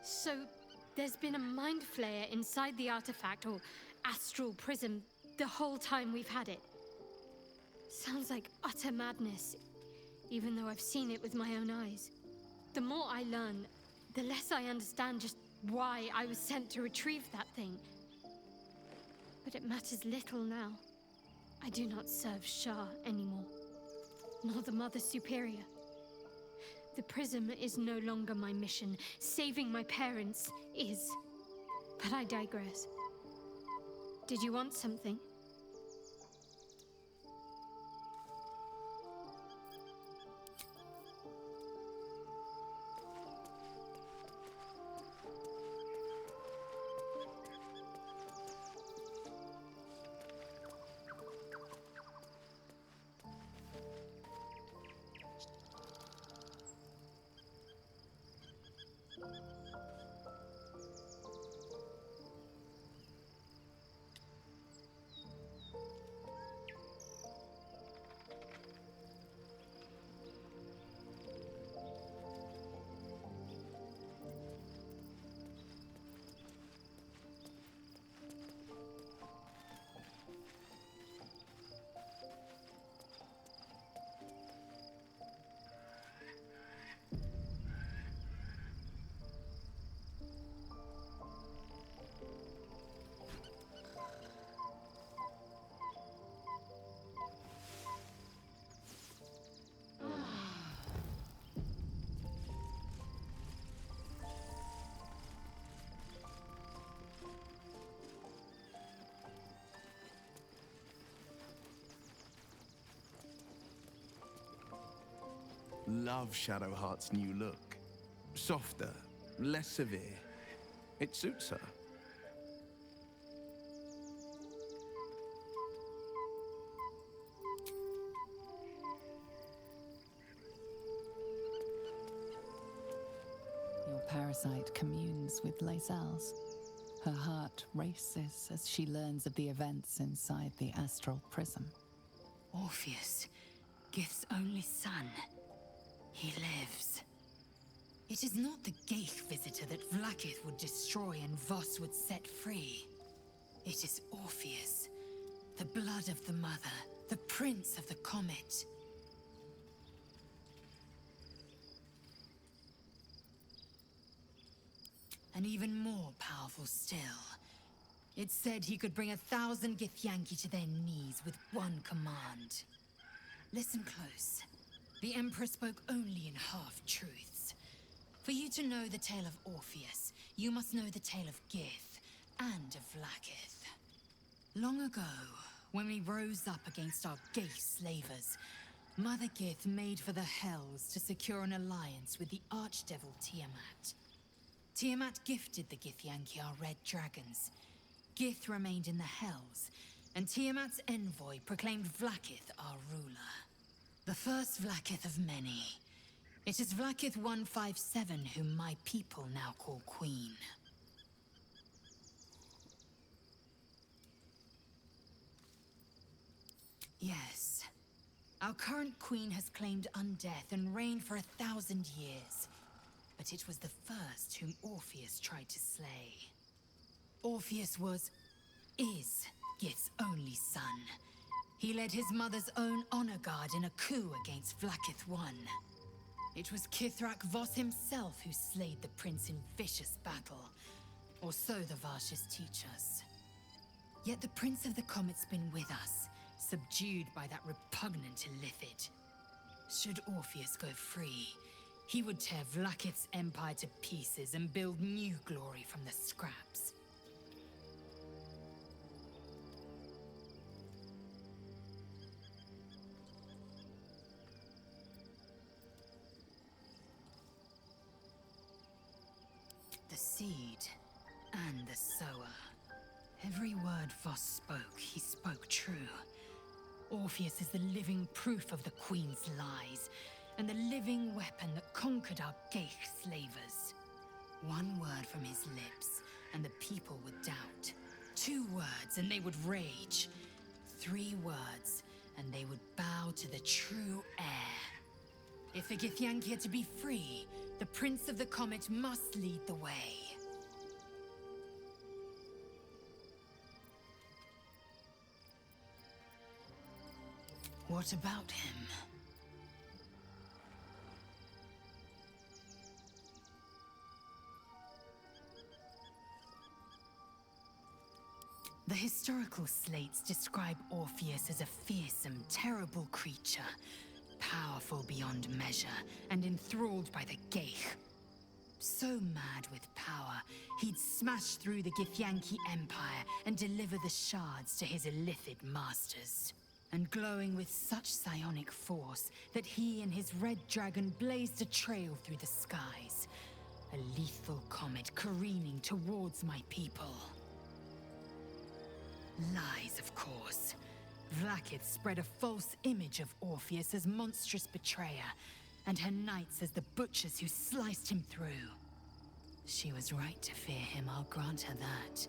So, there's been a mind flayer inside the artifact, or astral prism, the whole time we've had it. Sounds like utter madness, even though I've seen it with my own eyes. The more I learn, the less I understand just why I was sent to retrieve that thing. But it matters little now. I do not serve Shah anymore, nor the Mother Superior. The prism is no longer my mission. Saving my parents is. But I digress. Did you want something? Love Shadowheart's new look. Softer, less severe. It suits her. Your parasite communes with Lae'zel's. Her heart races as she learns of the events inside the astral prism. Orpheus, Gith's only son. He lives. It is not the Geich visitor that Vlaakith would destroy and Voss would set free. It is Orpheus, the blood of the mother, the prince of the comet. And even more powerful still. It said he could bring 1,000 Githyanki to their knees with one command. Listen close. The Emperor spoke only in half-truths. For you to know the tale of Orpheus, you must know the tale of Gith and of Vlaakith. Long ago, when we rose up against our Geich slavers, Mother Gith made for the Hells to secure an alliance with the Archdevil Tiamat. Tiamat gifted the Githyanki our red dragons. Gith remained in the Hells, and Tiamat's envoy proclaimed Vlaakith our ruler. The first Vlaakith of many. It is Vlaakith 157 whom my people now call Queen. Yes. Our current queen has claimed undeath and reigned for 1,000 years. But it was the first whom Orpheus tried to slay. Orpheus is Gith's only son. He led his mother's own honor guard in a coup against Vlaakith I. It was Kithrak Voss himself who slayed the prince in vicious battle, or so the Varshas teach us. Yet the Prince of the Comet's been with us, subdued by that repugnant Illithid. Should Orpheus go free, he would tear Vlaakith's empire to pieces and build new glory from the scraps. The seed and the sower. Every word Voss spoke, he spoke true. Orpheus is the living proof of the Queen's lies, and the living weapon that conquered our Geich slavers. One word from his lips, and the people would doubt. 2 words, and they would rage. 3 words, and they would bow to the true heir. If the Githyanki are to be free, the Prince of the Comet must lead the way. What about him? The historical slates describe Orpheus as a fearsome, terrible creature, powerful beyond measure and enthralled by the Geich. So mad with power, he'd smash through the Githyanki Empire and deliver the shards to his illithid masters. And glowing with such psionic force that he and his red dragon blazed a trail through the skies. A lethal comet careening towards my people. Lies, of course. Vlaakith spread a false image of Orpheus as monstrous betrayer, and her knights as the butchers who sliced him through. She was right to fear him, I'll grant her that.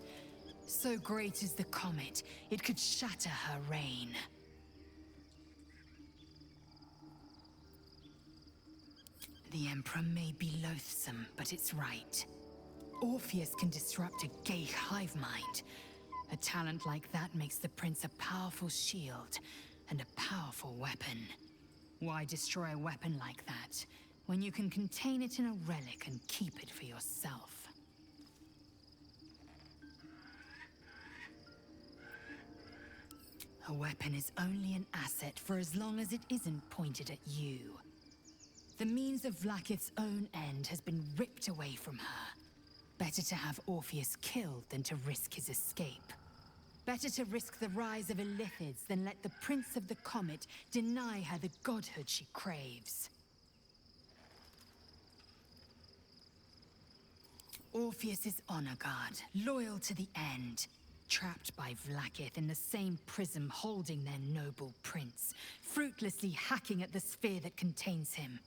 So great is the comet, it could shatter her reign. The Emperor may be loathsome, but it's right. Orpheus can disrupt a Geich hive mind. A talent like that makes the Prince a powerful shield and a powerful weapon. Why destroy a weapon like that, when you can contain it in a relic and keep it for yourself? A weapon is only an asset for as long as it isn't pointed at you. The means of Vlaakith's own end has been ripped away from her. Better to have Orpheus killed than to risk his escape. Better to risk the rise of illithids than let the Prince of the Comet deny her the godhood she craves. Orpheus is honor guard, loyal to the end. Trapped by Vlaakith in the same prism holding their noble prince, fruitlessly hacking at the sphere that contains him.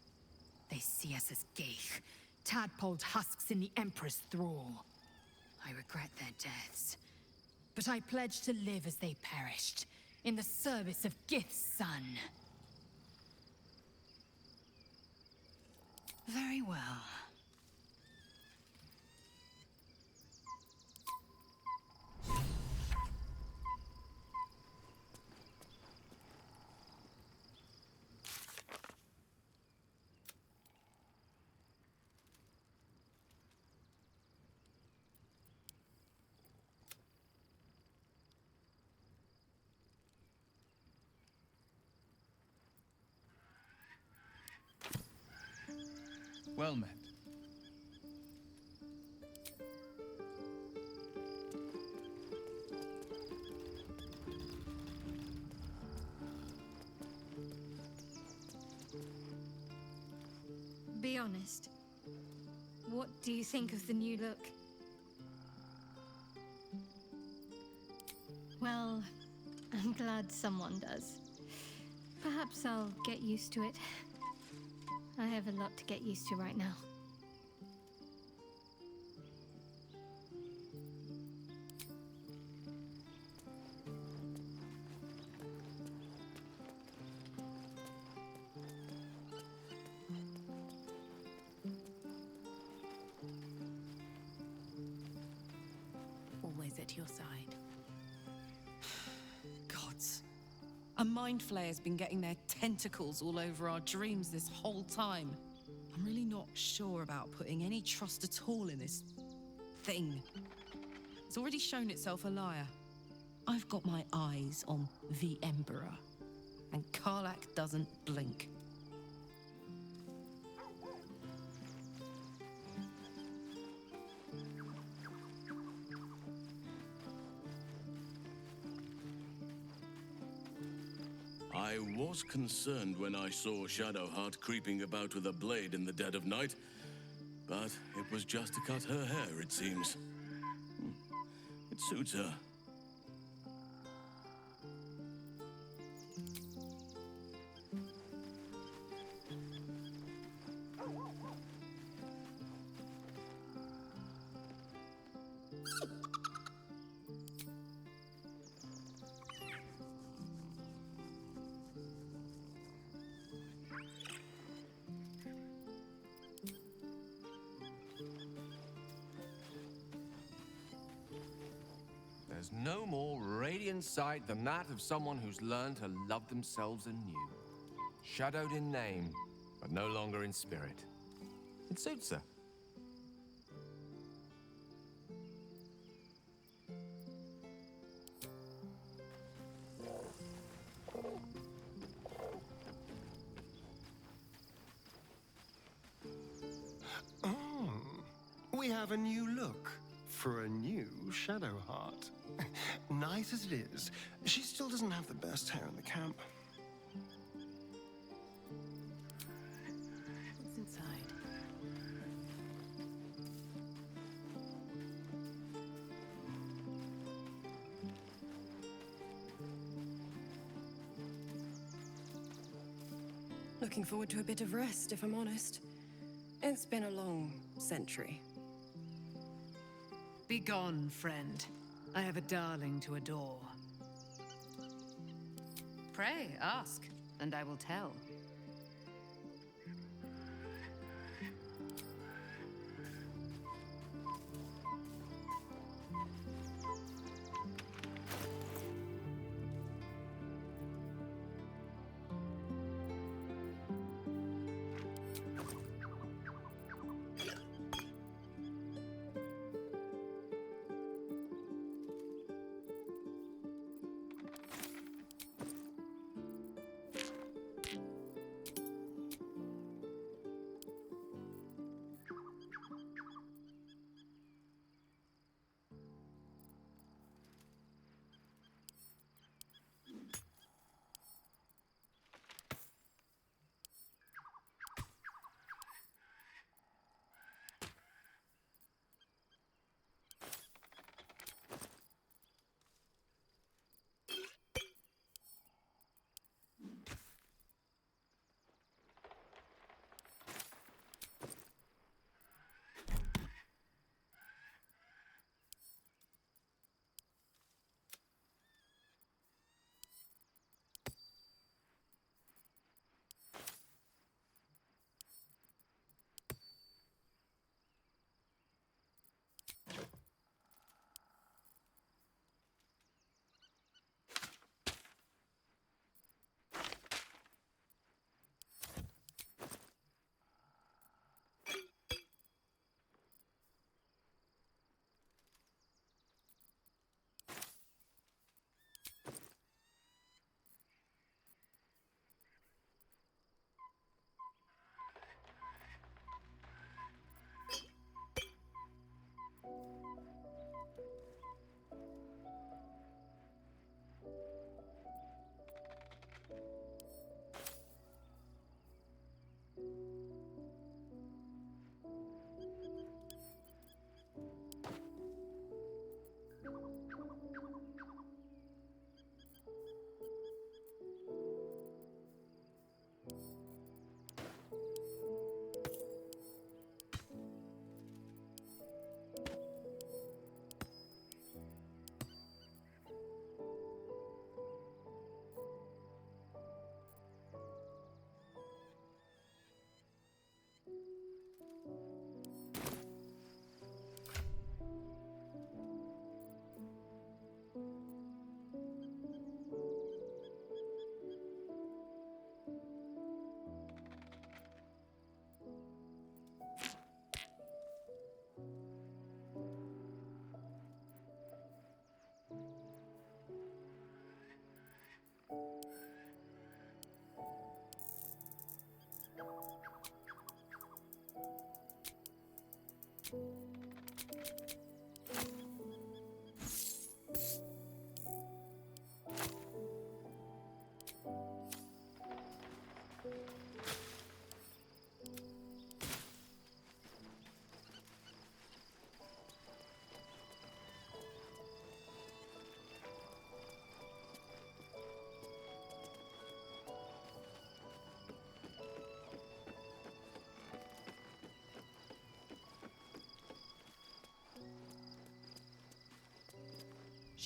They see us as Geich, tadpoled husks in the Emperor's thrall. I regret their deaths, but I pledge to live as they perished, in the service of Gith's son. Very well. Well met. Be honest. What do you think of the new look? Well, I'm glad someone does. Perhaps I'll get used to it. I have a lot to get used to right now. Always at your side. Gods. A mind flayer's been getting their tentacles all over our dreams this whole time. I'm really not sure about putting any trust at all in this thing. It's already shown itself a liar. I've got my eyes on the Emperor, and Karlach doesn't blink. I was concerned when I saw Shadowheart creeping about with a blade in the dead of night, but it was just to cut her hair, it seems. It suits her. There's no more radiant sight than that of someone who's learned to love themselves anew. Shadowed in name, but no longer in spirit. It suits her. we have a new look for a new Shadowheart. Nice as it is, she still doesn't have the best hair in the camp. What's inside? Looking forward to a bit of rest, if I'm honest. It's been a long century. Be gone, friend. I have a darling to adore. Pray, ask, and I will tell.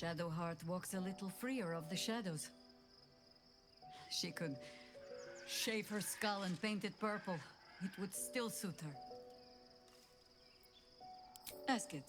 Shadowheart walks a little freer of the shadows. She could shave her skull and paint it purple. It would still suit her. Ask it.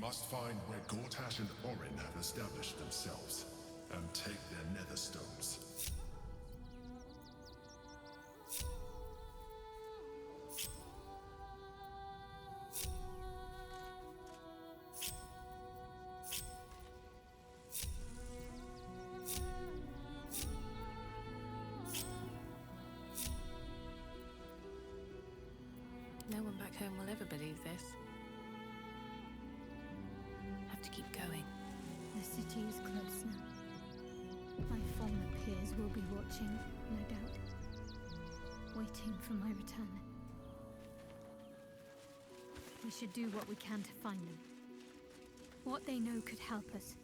must find where Gortash and Orin have established themselves, and take their nether stones. No one back home will ever believe this. Have to keep going. The city is close now. My former peers will be watching, no doubt. Waiting for my return. We should do what we can to find them. What they know could help us.